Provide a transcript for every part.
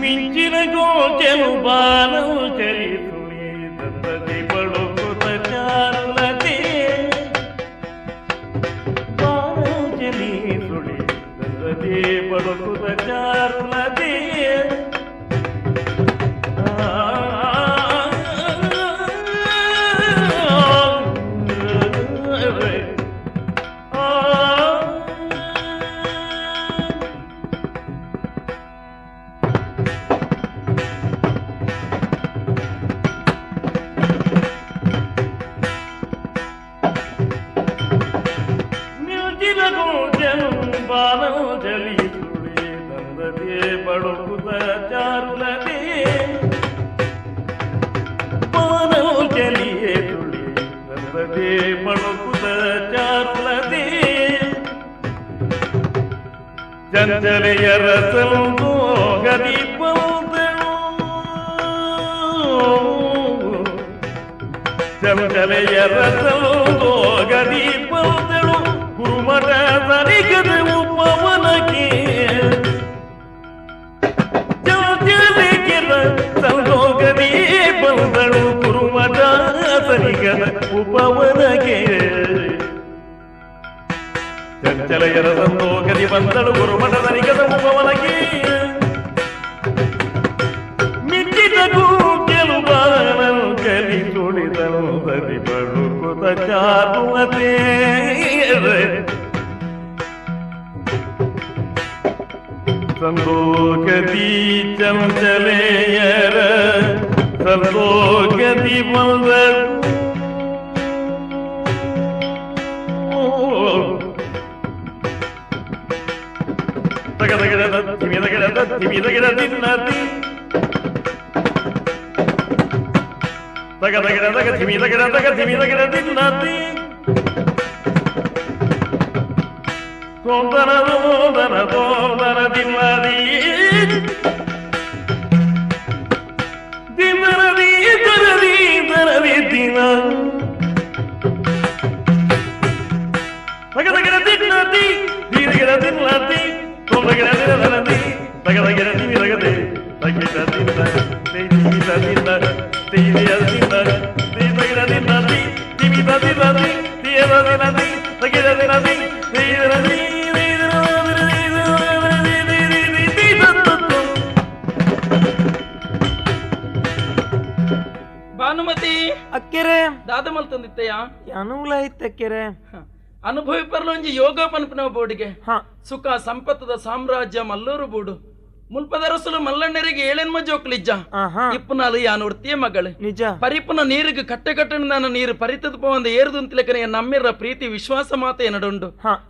ಮಿಂಚಿನ ಗೋಚಲು ಬಾಲವು ಚರಿಸುಳಿ ದಂತದಿ ಬಳುಕುತ ಚಾರುಲತೆ ಬಾಲವು ಚಲಿಸುಳಿ ದಂತದಿ ಬಳುಕುತ ಚಾರುಲತೆ ಬಾಲವು ಚಲಿಸುಳಿ ದಂದದೆ ಬಳುಕುತ ಚಾರುಲತೆ ಬಾಲವು ಚಲಿಸುಳಿ ದಂದದೆ ಬಳುಕುತ ಚಾರುಲತೆ ಚಂಚಲೆಯರ ಸಂಭೋಗದಿ ಬಂದಳು ಚಂಚಲೆಯರ ಸಂಭೋಗದಿ ಬಂದಳು ಗುರುಮಠ ಸರಿಗದ ಉಪವನಕ್ಕೆ ಚಂಚಲೆಯರ ಸಂಭೋಗದಿ ಬಂದಳು ಗುರುಮಠ ಸರಿಗದ ಉಪವನಕ್ಕೆ ಚಂಚಲೆಯರ ಸಂಭೋಗದಿ ಬಂದಳು ಗುರುಮಠ ಸರಿಗದ ಉಪವನಕ್ಕೆ ಮಿಂಚಿದ ಕೂಕೆಲು ಬಾಲನು ಚಲಿಸುಳಿದಳು ಸರಿ ಬಳುಕುತ ಚಾರುಲತೆ ಸಂಭೋಗದಿ ಚಂಚಲೆಯರ ಸಂಭೋಗದಿ ಬಂದಳು ಭಾನುಮತಿ ಅಕ್ಕೆರೆ ದಾದಮಲ್ ತಂದಿತ್ತಯ್ಯ ಅನುಕೂಲ ಐತೆ ಅಕ್ಕೆರೆ ಅನುಭವಿ ಪರ್ಲೊಂಜಿ ಯೋಗ ಪನ್ಪನ ಬೋಡಿಗೆ ಸುಖ ಸಂಪತ್ತದ ಸಾಮ್ರಾಜ್ಯ ಮಲ್ಲೂರು ಬೂಡು ಮುಲ್ಪದ ರಸಲು ಮಲ್ಲಣ್ಣರಿಗೆ ಏಳೆನ್ಮ ಜೋಕ್ಲಿಜ್ಜ ಇಪ್ಪನಾಲು ಯಾನು ಉಡ್ತಿಯ ಮಗಳು ನಿಜ ಪರಿಪುನ ನೀರಿಗೆ ಕಟ್ಟೆ ಕಟ್ಟಣ ನೀರು ಪರಿತದ ಪವಂದ ಏರುದಂತಿಲಕನೆಯ ನಮ್ಮಿರ ಪ್ರೀತಿ ವಿಶ್ವಾಸ ಮಾತೆಯ ನಡುಂಡು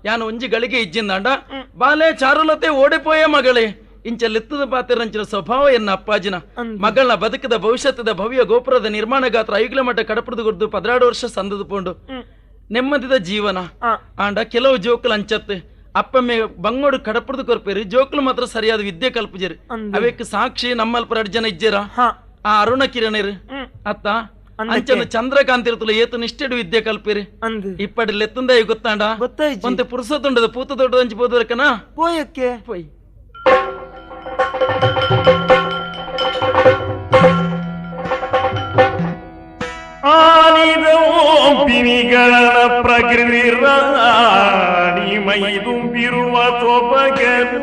ಯಾನು ಒಂಜಿ ಗಳಿಗೆ ಇಜ್ಜಿಂದಾಂಡ ಬಾಲೆ ಚಾರುಲತೆ ಓಡಿಪೋಯ ಮಗಳೇ ಇಂಚಲೆತ್ತದ ಪಾತಿರಂಚಿನ ಸ್ವಭಾವ ಎನ್ನ ಅಪ್ಪಾಜಿನ ಮಗಳನ್ನ ಬದುಕದ ಭವಿಷ್ಯದ ಭವ್ಯ ಗೋಪುರದ ನಿರ್ಮಾಣ ಗಾತ್ರ ಐಗ್ಲ ಮಠ ಕಡಪಡದು ಗುರ್ದು 16 ವರ್ಷ ಸಂದದು ಪೋಂಡು ನೆಮ್ಮದಿದ ಜೀವನ ಆಂಡ ಕೆಲವು ಜೋಕುಲು ಅಂಚತ್ತೆ ಅಪ್ಪಮ್ಮೆ ಬಂಗೋಡು ಕಡಪಡದು ಕೊರ್ಪೇರಿ ಜೋಕುಲು ಮಾತ್ರ ಸರಿಯಾದ ವಿದ್ಯೆ ಕಲ್ಪಜೇರಿ ಅವಕ್ಕೆ ಸಾಕ್ಷಿ ನಮ್ಮಲ್ಪ 2 ಜನ ಇಜ್ಜೇರ ಆ ಅರುಣ ಕಿರಣೇರು ಅತ್ತ ಅಂಚನ ಚಂದ್ರಕಾಂತ್ ಇರ್ತಲ್ಲ ಏತು ನಿಷ್ಠೆಡು ವಿದ್ಯೆ ಕಲ್ಪೇರಿ ಇಪ್ಪಡಿ ಲೆತ್ತಂದ ಗೊತ್ತಾಂಡ ಮತ್ತೆ ಪುರುಸತ್ತುಂಡದ ಪೂತ ದೊಡ್ಡದು ಹಂಚಿಬೋದರಕನ ಪೋಯಕ್ಕೆ ಪೋಯ್ ಪಿನಿಗಳ ಪ್ರಕೃತಿ ರಾಣಿ ಮೈದುಂಬಿರುವ ಸೊಬಗರು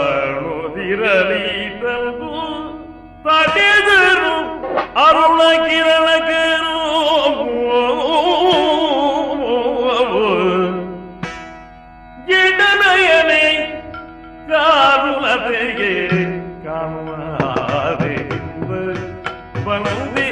ಕಾಣುದಿರಲಿ ತಂದು ತಡೆದರು ಅರುಣ ಕಿರಣಕರು ಗಿಡನಯನೆ ಚಾರುಲತೆಗೆ ಕಾಣುವುದೆಂಬ ಬಂದೆ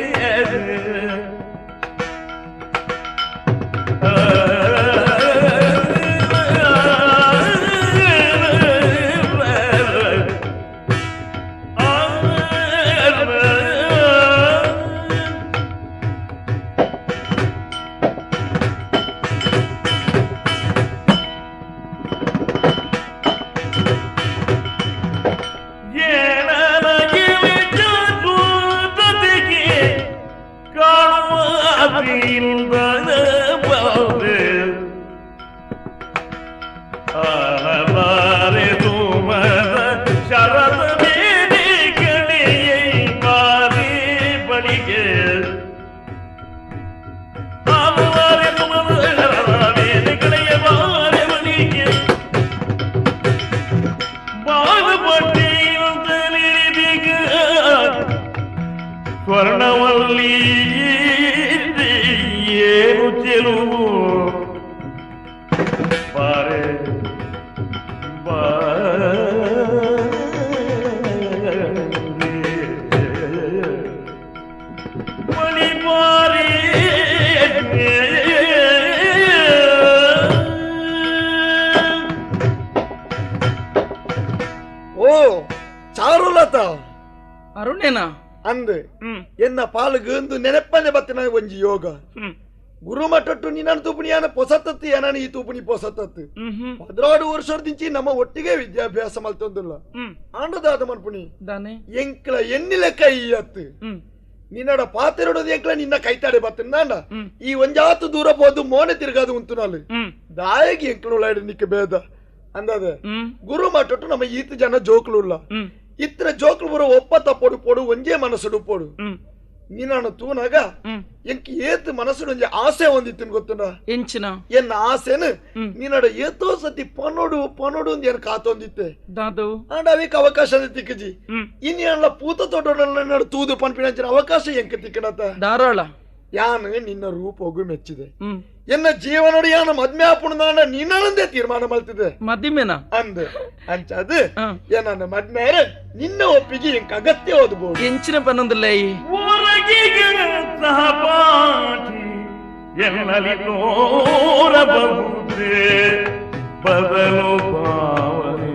ಸ್ವರ್ಣವಲ್ಲಿ ಏನು ಚೆಲುವು ಬಾರೆ ಮಣಿ ಬಾರಿ ಓ ಚಾರುಲತ ಅರುಣೇನಾ ಅಂದೆ ಎನ್ನ ಪಾಲುಗಂದು ನೆನಪನೆ ಬತ್ತಿನ ಒಂಜಿ ಯೋಗ ಗುರುಮಠಟ್ಟು ನೀನು ತೂಪುನಿ ಯಾನ ಪೊಸತ್ತತ್ತು ಯಾನ ಈ ತೂಪುನಿ ಪೊಸತ್ತತ್ತು 16 ವರ್ಷದಿಂಚಿ ನಮ್ಮ ಒಟ್ಟಿಗೆ ವಿದ್ಯಾಭ್ಯಾಸ ಮಲ್ತೊಂದಿಲ್ಲ ಆಂಡದಾದ ಮನ್ಪುನಿ ಎಂಕ್ಲ ಎನ್ನಿಲೆ ಕೈ ಅತ್ತು ನಿನ್ನಡ ಪಾತೆರಡೋದು ಎಂಕ್ಲ ನಿನ್ನ ಕೈತಾಡೆ ಬತ್ತ ನಾಂಡ ಈ ಒಂಜಾತು ದೂರ ಹೋದು ಮೋನೆ ತಿರುಗಾದು ಉಂಟು ನಾಳು ದಾಯಗಿ ಎಂಕ್ಲ ನಿಕ್ಕ ಭೇದ ಅಂದದೆ ಗುರುಮಠಟ್ಟು ನಮ್ಮ ಈತ ಜನ ಜೋಕ್ಲುಲ್ಲ ಇತ್ರ ಜೋಕ್ಲು ಬರೋ ಒಪ್ಪತ್ತ ಪೊಡು ಪೊಡು ಒಂಜೇ ಮನಸ್ಸುಡು ಪೊಡು ನೀನಾನು ತೂನಾಗ ಎಂಕ್ ಏತ್ ಮನಸ್ಸುಡು ಒಂಜೆ ಆಸೆ ಹೊಂದಿತ್ತು ಗೊತ್ತುಂಡ ಎಂಚಿನ ಎನ್ನ ಆಸೆನು ನೀನಡ ಏತೋ ಸತಿ ಪೊನೋಡು ಪೊನೋಡು ಅಂತ ಏನ್ ಕಾತೊಂದಿತ್ತೆ ದಾದು ಆಂಡ ಅವಿಕ್ ಅವಕಾಶ ತಿಕ್ಕಜಿ ಇನ್ನ ಪೂತ ತೋಟ ತೂದು ಪನ್ಪಿನ ಅವಕಾಶ ಎಂಕ ತಿಕ್ಕಣತ ಧಾರಾಳ ಯಾನು ನಿನ್ನ ರೂಪ ಹೋಗು ಮೆಚ್ಚಿದೆ ಎನ್ನ ಜೀವನೋಡು ಯಾನ ಮದ್ಮೆ ಆಪುಣದಾನ ನಿನ್ನಂದೇ ತೀರ್ಮಾನ ಮಲ್ತಿದೆ ಮದಿಮೆನ ಅಂದ ಅಂಚದು ಏನ ಮದ್ಮೆ ನಿನ್ನ ಒಪ್ಪಿಗೆ ಎಂಕ ಅಗತ್ಯ ಓದಬಹುದು ಎಂಚಿನ ಪನ್ನೊಂದಿಲ್ಲ ಊರಗಿಗೆ ಸಹಪಾಠಿ ಎನ್ನಲಿ ತೋರಬಹುದೇ ಬದಲು ಭಾವನೆ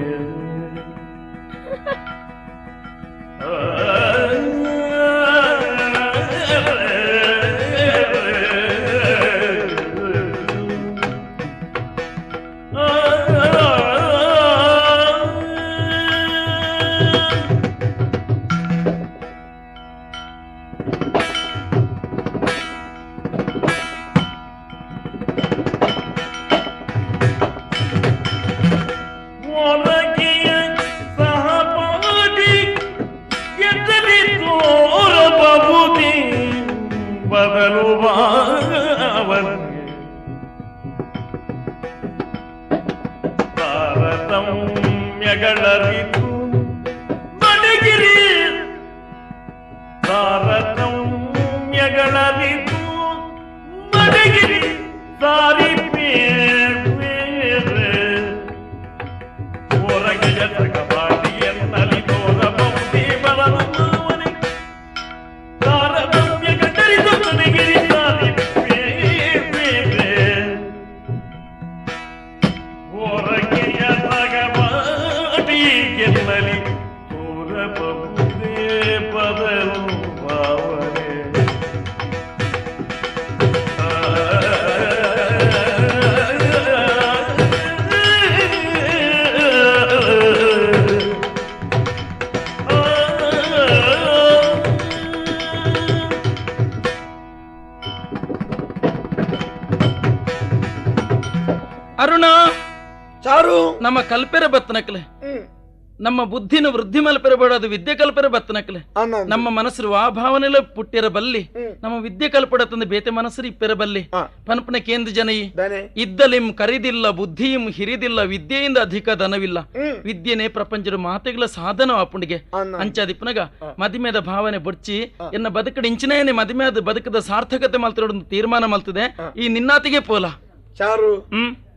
ತಾರತಮ್ಯಗಳರಿತು ಬಡಗಿರಿ ತಾರತಮ್ಯಗಳರಿತು ಬಡಗಿರಿ ಸಾರಿ ಹೊರಗೆ ಜಗಬಾಟಿ ಎನ್ನಲಿ ತೋರಬಹುದೇ ಬಲವನೆ ತಾರತಮ್ಯ ಕಟ್ಟರಿತು ಬಡಗಿರಿ ಸಾರಿ ಹೊರಗೆಯ ಜಗಬಾಟಿ ಎನ್ನಲಿ ತೋರಬಹುದೇ ಬದಲು ಭಾವನೆ ಅರುಣ ಚಾರು ನಮ್ಮ ಕಲ್ಪೆರ ಬತ್ತನಕ್ಲೆ ನಮ್ಮ ಬುದ್ಧಿನ ವೃದ್ಧಿ ಮಲ್ಪೆರಬಾಡದು ವಿದ್ಯೆ ಕಲ್ಪೆರ ಬತ್ತನಕ್ಲೆ ನಮ್ಮ ಮನಸ್ಸರು ಆ ಭಾವನೆಲ್ಲ ಪುಟ್ಟಿರಬಲ್ಲಿ ನಮ್ಮ ವಿದ್ಯೆ ಕಲ್ಪಡತಂದು ಬೇತೆ ಮನಸ್ಸರು ಇಪ್ಪಿರಬಲ್ಲಿ ಪನ್ಪನ ಕೇಂದ್ರ ಜನ ಇದ್ದಲಿಂ ಕರಿದಿಲ್ಲ ಬುದ್ಧಿಯಂ ಹಿರಿದಿಲ್ಲ ವಿದ್ಯೆಯಿಂದ ಅಧಿಕ ಧನವಿಲ್ಲ ವಿದ್ಯೆನೇ ಪ್ರಪಂಚದ ಮಾತೆಗಳ ಸಾಧನ ಅಪ್ಪನಿಗೆ ಅಂಚಾದಿಪ್ಪನಗ ಮದಿಮೆದ ಭಾವನೆ ಬೊಡ್ಚಿ ಎನ್ನ ಬದುಕಡ ಇಂಚಿನೇನೆ ಮದಿಮೆದ ಬದುಕದ ಸಾರ್ಥಕತೆ ಮಲ್ತಿರೋದು ತೀರ್ಮಾನ ಮಲ್ತದೆ ಈ ನಿನ್ನಾತಿಗೆ ಪೋಲ ಚಾರು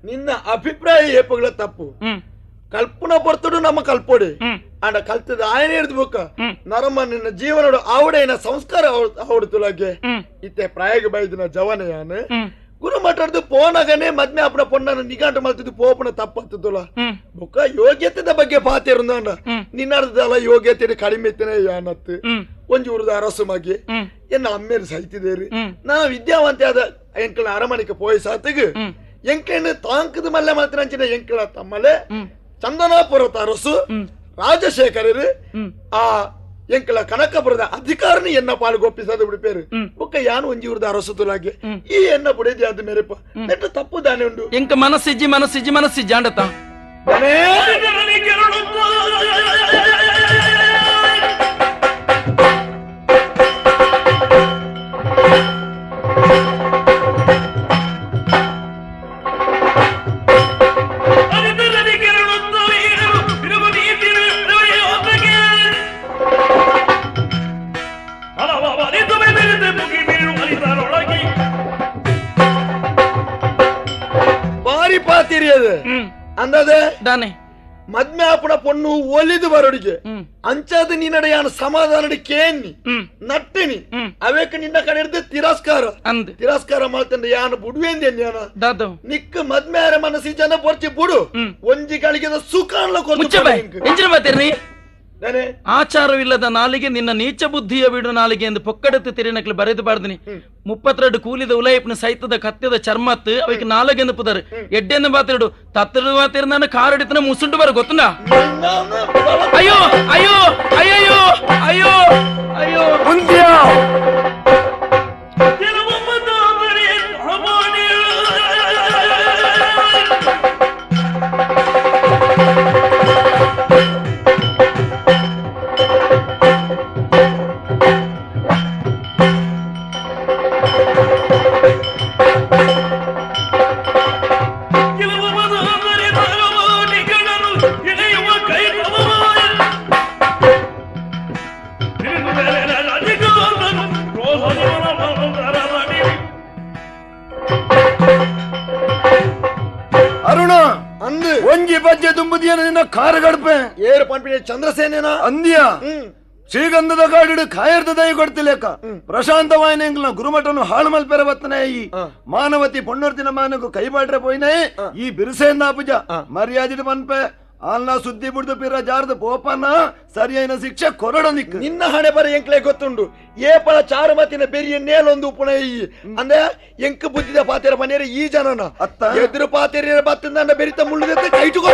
ನಿನ್ನ ಅಭಿಪ್ರಾಯ ಏಪಗಳ ತಪ್ಪು ಕಲ್ಪನಾ ಬರ್ತಡು ನಮ್ಮ ಕಲ್ಪೋಡಿ ಅಂಡ ಕಲ್ತದ ಆಯನ ಹಿಡಿದು ಬುಕ್ಕ ನರಮ ನಿನ್ನ ಜೀವನಡು ಆವಡೇನ ಸಂಸ್ಕಾರ ಆವಡ್ತುಲಗೆ ಇತ್ತೆ ಪ್ರಾಯಗ ಬೈದಿನ ಜವನೆಯಾನ ಗುರು ಮಾತಾಡ್ದು ಪೋನಾಗನೆ ಮದ್ಮೆ ಅಪ್ಪನ ಪೊಣ್ಣನ ನಿಗಾಂಟ ಮಾಡ್ತಿದ್ದು ಪೋಪನ ತಪ್ಪತ್ತದಲ್ಲ ಬುಕ್ಕ ಯೋಗ್ಯತೆದ ಬಗ್ಗೆ ಪಾತಿರುಂದ ನಿನ್ನರ್ದಲ್ಲ ಯೋಗ್ಯತೆ ಕಡಿಮೆ ಇತ್ತನೆ ಯಾನತ್ತು ಒಂಜೂರದ ಅರಸು ಮಗೆ ಎನ್ನ ಅಮ್ಮೇರು ಸಹಿತಿದೇರಿ ನಾ ವಿದ್ಯಾವಂತೆ ಆದ ಎಂಕಳ ಅರಮನೆಗೆ ಪೋಯಿ ಸಾತಿಗೆ ಎಂಕಳ ತಾಂಕದ ಮಲ್ಲೆ ಮಾಡ್ತಾನೆ ಎಂಕಳ ತಮ್ಮಲೆ ಚಂದನಾಪುರದ ಅರಸು ರಾಜಶೇಖರರು ಆ ಎಂಕಲ ಕನಕಪುರದ ಅಧಿಕಾರನಿ ಎನ್ನ ಪಾಲ್ಗೊಪ್ಪಿಸದು ಬಿಡಿಪೇರು ಬೊಕ್ಕ ಯಾನು ಒಂಜಿ ಅರಸು ತುಲಾಗೆ ಈ ಎನ್ನ ಬುಡೇದಿ ಅದು ಮೇರೆಪ್ಪ ನೆಟ್ಟು ತಪ್ಪು ದಾನೆ ಉಂಡು ಎಂಕ ಮನಸ್ಸಿಜ್ಜಿ ಆಂಡತ ಅಲವಾ ತಿಳಿದೆ ಮುಗಿ ಬೀಳು ಅಲಿದರೊಳಗೆ ಬಾರಿ ಪಾತಿರಿ ಅದು ಅಂದದೆ ದಾನೆ ಮದ್ಮೆ ಆಪುಣ ಪೊಣ್ಣು ಒಲಿದು ಬರೋಡಿಗೆ ಅಂಚದ ನಿನ್ನಡೆಯಾನ ಸಮಾಧಾನಡಿ ಕೇನ್ನಿ ನಟ್ಟಿನಿ ಅವೇಕ ನಿನ್ನ ಕಡೆ ಹಿಡಿದು ತಿರಸ್ಕಾರ ಅಂದ್ ತಿರಸ್ಕಾರ ಮಾಡ್ತಂದ್ರೆ ಯಾನು ಬುಡುವೆಂದೆ ಜ್ಞಾನ ದಾದು ನಿಕ್ಕ ಮದ್ಮೆಯಾರ ಮನಸ್ಸಿ ಜನ ಪೊರ್ಚಿ ಬುಡು ಒಂಜಿ ಗಳಿಗೆದ ಸುಖ ಮುಚ್ಚ ಬಾಯ್ ಎಂಚಿನ ಮಾತಿರ್ನಿ ನಾನೇ ಆಚಾರವಿಲ್ಲದ ನಾಲಿಗೆ ನಿನ್ನ ನೀಚ ಬುದ್ಧಿಯ ಬಿಡು ನಾಲಿಗೆ ಎಂದು ಪೊಕ್ಕಡತ್ತು ತಿರಿನಕ್ಲು ಬರೆದು ಬಾರ್ದಿನಿ 32 ಕೂಲಿದ ಉಲಯಪ್ನ ಸೈತದ ಕತ್ಯದ ಚರ್ಮತ್ ಅವಕ್ಕೆ ನಾಲಗೆಂದು ಪುದರ್ ಎಡ್ಡೆಂದು ಮಾತಿಡು ತತ್ತರು ಮಾತಿರು ನಾನು ಕಾರಡಿತನ ಮುಸುಂಡು ಬರ ಗೊತ್ತುಂಡ ಅಯ್ಯೋ ಅಯ್ಯೋ ಅಯ್ಯಯ್ಯೋ ಅಯ್ಯೋ ಅಯ್ಯೋ ಅರುಣ ಅಂದು ಒಂಜಿ ಬಜ್ಜೆ ತುಂಬುದಿಯನ ನಿನ್ನ ಕಾರು ಗಡ್ಪೆ ಏರು ಪಂಪಿನ ಚಂದ್ರಸೇನೇನ ಅಂದ್ಯ ಶ್ರೀಗಂಧದ ಕಾಡಿಡು ಕಾಯರ್ದ ದಯ ಕೊಡ್ತಿಲೇಕ ಪ್ರಶಾಂತವಾಯಿನ ಎಂಗ್ಲ ಗುರುಮಠನು ಹಾಳು ಮಲ್ಪೆರ ಬತ್ತನೆ ಈ ಮಾನವತಿ ಪೊಣ್ಣೊರ್ತಿನ ಮಾನಕು ಕೈ ಬಾಟ್ರೆ ಪೋಯ್ನೆ ಈ ಬಿರುಸೆಂದ ಪೂಜ ಮರ್ಯಾದಿಡು ಮನ್ಪೆ ಅಲ್ಲ ಸುದ್ದಿ ಬಿಡ್ದು ಪಿರ ಜಾರ್ದ ಪೋಪನ ಸರಿಯಾದ ಶಿಕ್ಷೆ ಕೊರಡ ನಿಕ್ ನಿನ್ನ ಹಣೆ ಬರ ಎಂಕ್ಲೆ ಗೊತ್ತುಂಡು ಏಪಳ ಚಾರುಮತಿನ ಬೆರಿಯ ನೇಲೊಂದು ಪುಣ ಈ ಅಂದ್ರೆ ಎಂಕ್ ಬುದ್ಧಿದ ಪಾತೆರ ಮನೆಯರ ಈ ಜನನ ಅತ್ತ ಎದುರು ಪಾತೆರ ಬತ್ತಿಂದ ಬೆರಿತ ಮುಳ್ಳುದತ್ತೆ ಕೈಟುಕೋ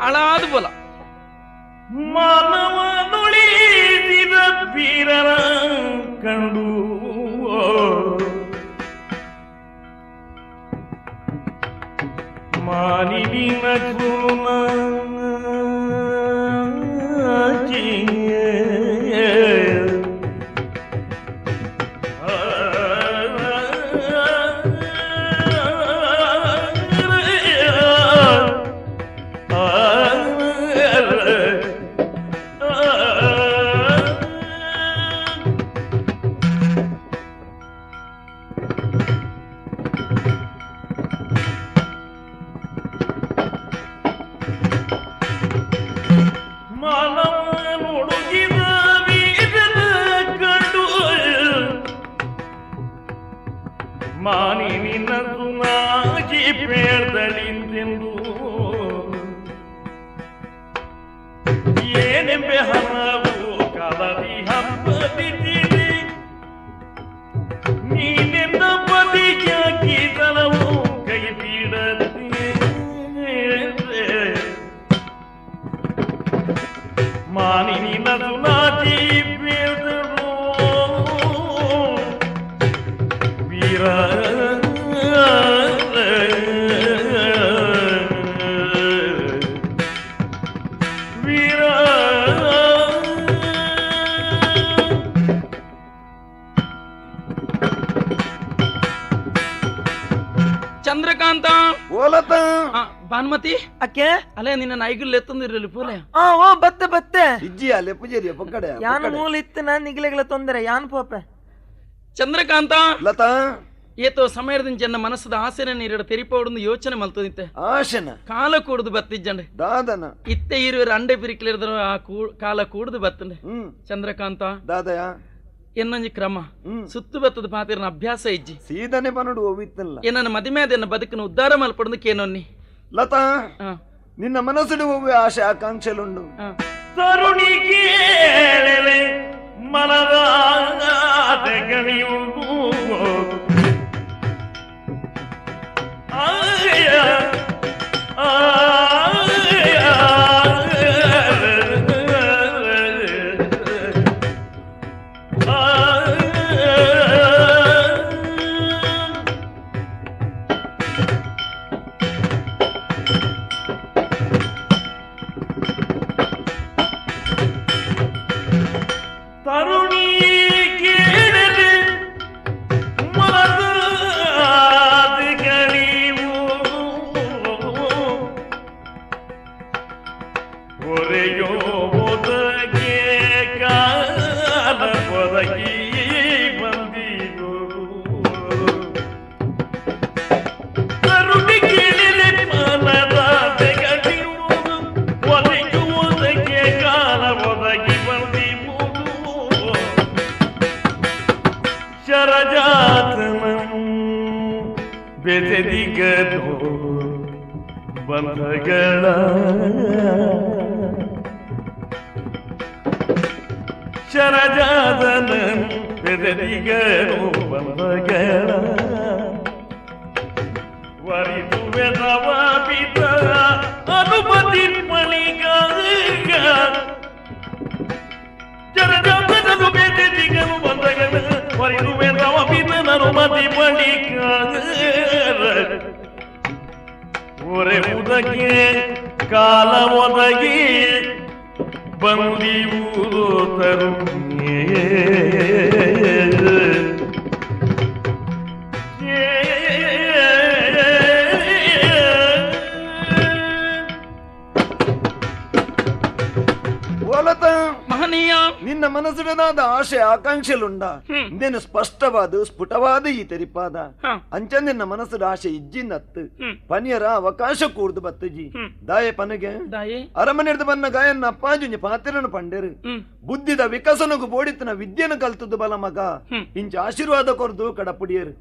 ಹಾಳಾದ ಬೋಲ ಮಾನವ ನುಳಿದಿದ ವೀರರ ಕಂಡು ಮಾನಿನ ಗುಣ ಮಾನಿನ ಸುನಾಗಿ ಪೇರ್ದಳಿಂದೆಂದು ಏನೆಂಬೆ ಹಣವು ಕಲರಿ ಹಬ್ಬದಿದ್ದೀರಿ ನೀನೆಂದ ಬದಿಯಾಗಿ ತಲವು ಕೈ ಬಿಡದೆ ಮಾನಿನ ಸುನಾಗಿ ಪೇರ್ದಳು ವೀರ ಚಂದ್ರಕಾಂತ ಓಲತ ಭಾನುಮತಿ ಅಕ್ಕೆ ಅಲ್ಲೇ ನಿನ್ನ ನೈಗುಲ್ ಎತ್ತಂದಿರಲಿ ಪೋಲೆ ಓ ಬತ್ತೆ ಬತ್ತೆ ಇಜ್ಜಿ ಅಲ್ಲೇ ಪೂಜಾರಿಯ ಪಕ್ಕಡೆ ಯಾನು ಮೂಲ ಇತ್ತು ನಾನ್ ನಿಗ್ಲೆಗಳ ತೊಂದರೆ ಯಾನ್ ಪೋಪೆ ಚಂದ್ರಕಾಂತ ಲತಾ ಏತೋ ಸಮಯದಿಂದ ಜನ ಮನಸ್ಸದ ಆಸೆನ ನೀರಿಡ ತೆರಿಪೋಡು ಯೋಚನೆ ಮಲ್ತದಿತ್ತೆ ಆಶನ ಕಾಲ ಕೂಡುದು ಬತ್ತಿಜ್ಜಂಡೆ ದಾದನ ಇತ್ತೆ ಇರುವರು ಅಂಡೆ ಪಿರಿಕ್ಲಿರ್ದ್ರು ಆ ಕಾಲ ಕೂಡುದು ಬತ್ತಂಡೆ ಚಂದ್ರಕಾಂತ ದಾದಯ ಎನ್ನೊಂಜಿ ಕ್ರಮ ಸುತ್ತು ಬತ್ತದ ಪಾತಿರನ ಅಭ್ಯಾಸ ಇಜ್ಜಿ ಸೀದನೆ ಪನಡು ಹೋಗಿತ್ತಲ್ಲ ಏನನ್ನ ಮದಿಮೆಯದನ್ನ ಬದುಕನ್ನು ಉದ್ಧಾರ ಮಲ್ಪಡದು ಕೇನೊನ್ನಿ ಲತಾ ನಿನ್ನ ಮನಸ್ಸಿಡು ಹೋಗುವ ಆಶೆ ಆಕಾಂಕ್ಷೆಲುಂಡು ತರುಣಿಗೆ ಮನದ ತರುಣಿ ಕೇಳದೆ ಮನದ ಗಳಿವು ಒರೆಯೋ ಒದಗೆ ಕಾಲ ಒದಗಿ ಬಂದಿರು ಕರುಣಿ ಕೇಳಿದೆ ಮನದ ತೆಗದಿರುವುದು ಒದಗಿ ಒದಗೆ ಕಾಲ ಒದಗಿ ಬಂದಿರುವುದು ಶರಜಾತನಂ ಬೆಸೆದಿಗದು ಬಂಧಗಳ ಶರಜಾತನ ಬೆಸೆದಿಗದು ಬಂಧಗಳ ವರಿದುವೆ ನವಾಪಿತ ಅನುಮತಿ ಮಣಿಗಾಗ ಶರಜಾತನನು ಬೆಸೆದಿಗದು ಬಂಧಗಳ ವರಿದುವೆ ನವಾಪಿತ ಅನುಮತಿ ಮಣಿಗಾಗ ಒರೆ ಉದಗೆ ಕಾಲ ಒದಗಿ ಬಂದಿರುವುದು ತರುಣಿ ಓಲತ ಮಹನೀಯ ನಿನ್ನ ಮನಸ್ಸಿನದಾದ ಆಶೆ ಆಕಾಂಕ್ಷೆಲುಂಡ నేను ಸ್ಪಷ್ಟವಾದ ಸ್ಫುಟವಾದ ಈ ತೆರಿಪಾದ ಅಂಚ ನಿನ್ನ ಮನಸ್ಸಿನ ಆಶೆ ಇಜ್ಜಿನತ್ತು ಪನಿಯರ ಅವಕಾಶ ಕೂಡ್ದು ಬತ್ತಜಿ ದಾಯ ಪನಗೆ ದಾಯೆ ಅರಮನೆಡ್ದು ಬನ್ನ ಗಾಯನ್ನ ಅಪ್ಪಾಜುಂಜಿ ಪಾತಿರನು ಪಂಡೆರು ಬುದ್ಧಿದ ವಿಕಸನಗು ಬೋಡಿತನ ವಿದ್ಯೆನ ಕಲ್ತದ್ದು ಬಲ ಮಗ ಇಂಚ ಆಶೀರ್ವಾದ ಕೊರ್ದು ಕಡಪುಡಿಯರು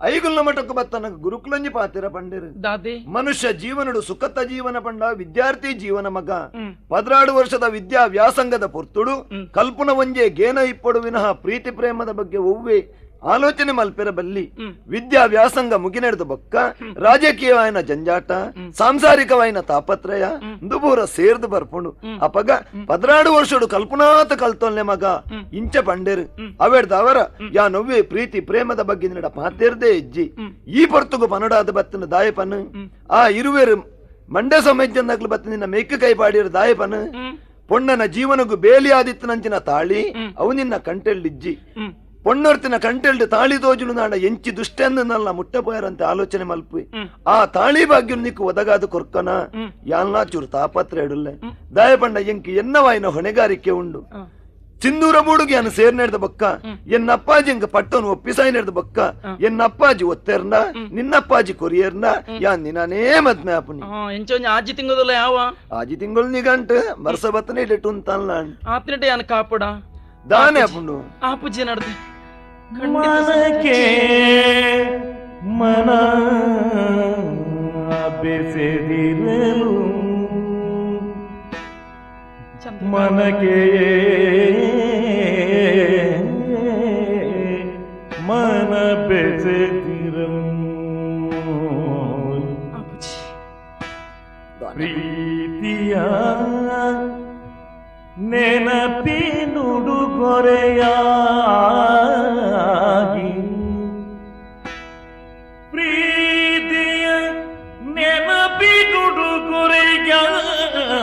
ಐಗುಲ್ನ ಮಠಕ್ಕೆ ಬತ್ತನ ಗುರುಕುಲಂಜಿ ಪಾತಿರ ಪಂಡೆರು ದಾದೆ ಮನುಷ್ಯ ಜೀವನಡು ಸುಖತ ಜೀವನ ಪಂಡ ವಿದ್ಯಾರ್ಥಿ ಜೀವನ ಮಗ 16 ವರ್ಷದ ವಿದ್ಯಾ ವ್ಯಾಸಂಗದ ಪೊರ್ತುಡು ಕಲ್ಪನ ಒಂಜೆ ಗೇನ ಇಪ್ಪಡು ವಿನಃ ಪ್ರೀತಿ ಪ್ರೇಮದ ಬಗ್ಗೆ ಒವ್ವೆ ಆಲೋಚನೆ ಮಲ್ಪಿರಬಲ್ಲಿ ವಿದ್ಯಾ ವ್ಯಾಸಂಗ ಮುಗಿನೆಡ್ದು ಬೊಕ್ಕ ರಾಜಕೀಯವಾಯಿನ ಜಂಜಾಟ ಸಾಂಸಾರಿಕವಾಯಿನ ತಾಪತ್ರಯ ದುಬೂರ ಸೇರ್ದು ಬರ್ಪುಂಡು ಅಪಗ 16 ವರ್ಷಡು ಕಲ್ಪನಾತ ಕಲ್ತೊಲ್ಲೆ ಮಗ ಇಂಚ ಪಂಡೆರು ಅವೆಡ್ದ ಅವರ ಯಾ ನವ್ವೆ ಪ್ರೀತಿ ಪ್ರೇಮದ ಬಗ್ಗೆ ನಿಡ ಪಾತಿರ್ದೇ ಇಜ್ಜಿ ಈ ಪೊರ್ತುಗು ಪನಡಾದ ಬತ್ತಿನ ದಾಯಪನ್ ಆ ಇರುವೆರು ಮಂಡ್ಯ ಸಮೇಜಂದಾಗ್ಲು ಬತ್ತ ನಿನ್ನ ಮೇಯ್ಕ ಕೈ ಪಾಡಿರ ದಾಯಪನ್ ಪೊಣ್ಣನ ಜೀವನಗೂ ಬೇಲಿ ಆದಿತ್ತನಂಚಿನ ತಾಳಿ ಅವು ನಿನ್ನ ಕಂಟೆಳ್ಳಿಜ್ಜಿ ಪೊಣ್ಣೊರ್ತಿನ ಕಂಟೆಲ್ಡ್ ತಾಳಿ ತೋಜುನು ನಾಡ ಎಂಚಿ ದುಷ್ಟೆಂದನಲ್ಲ ಮುಟ್ಟಪೋಯರಂತೆ ಆಲೋಚನೆ ಮಲ್ಪಿ ಆ ತಾಳಿ ಭಾಗ್ಯ ನಿಕ್ಕು ಒದಗಾದ ಕೊರ್ಕನ ಯಾಲ್ನಾ ಚೂರು ತಾಪತ್ರ ಇಡುಲ್ಲೆ ದಾಯಪಂಡ ಎಂಕಿ ಎನ್ನವಾಯಿನ ಹೊಣೆಗಾರಿಕೆ ಉಂಡು ಸಿಂಧೂರ ಬೂಡುಗೆ ಅನ್ನು ಸೇರ್ನೆಡ್ದ ಬೊಕ್ಕ ಎನ್ನಪ್ಪಾಜಿ ಎಂಕ ಪಟ್ಟನು ಒಪ್ಪಿಸಾಯಿ ನೆಡ್ದ ಬೊಕ್ಕ ಎನ್ನಪ್ಪಾಜಿ ಒತ್ತೆರ್ನ ನಿನ್ನಪ್ಪಾಜಿ ಕೊರಿಯರ್ನ ಯಾನ್ ನಿನಾನೇ ಮದ್ಮೆ ಆಪುನಿ ಎಂಚೊಂಜ ಆಜಿ ತಿಂಗದಲ್ಲ ಯಾವ ಆಜಿ ತಿಂಗಳು ನಿಗಂಟ್ ವರ್ಷ ಬತ್ತನೆ ಇಟ್ಟು ಅಂತಲ್ಲ ಆತ್ನಟೆ ಯಾನ ಕಾಪಡ ದಾನೆ ಆಪುಂಡು ಆಪುಜಿ ನಡ್ದೆ ಮನಕ್ಕೆ ಮನ ಬೆಸೆದಿರಲು ಮನಗೆ ಮನ ಬೆಸೆದಿರಲು ಪ್ರೀತಿಯ ನೆನಪಿನುಡುಗೊರೆಯಾಗಿ ಪ್ರೀತಿಯ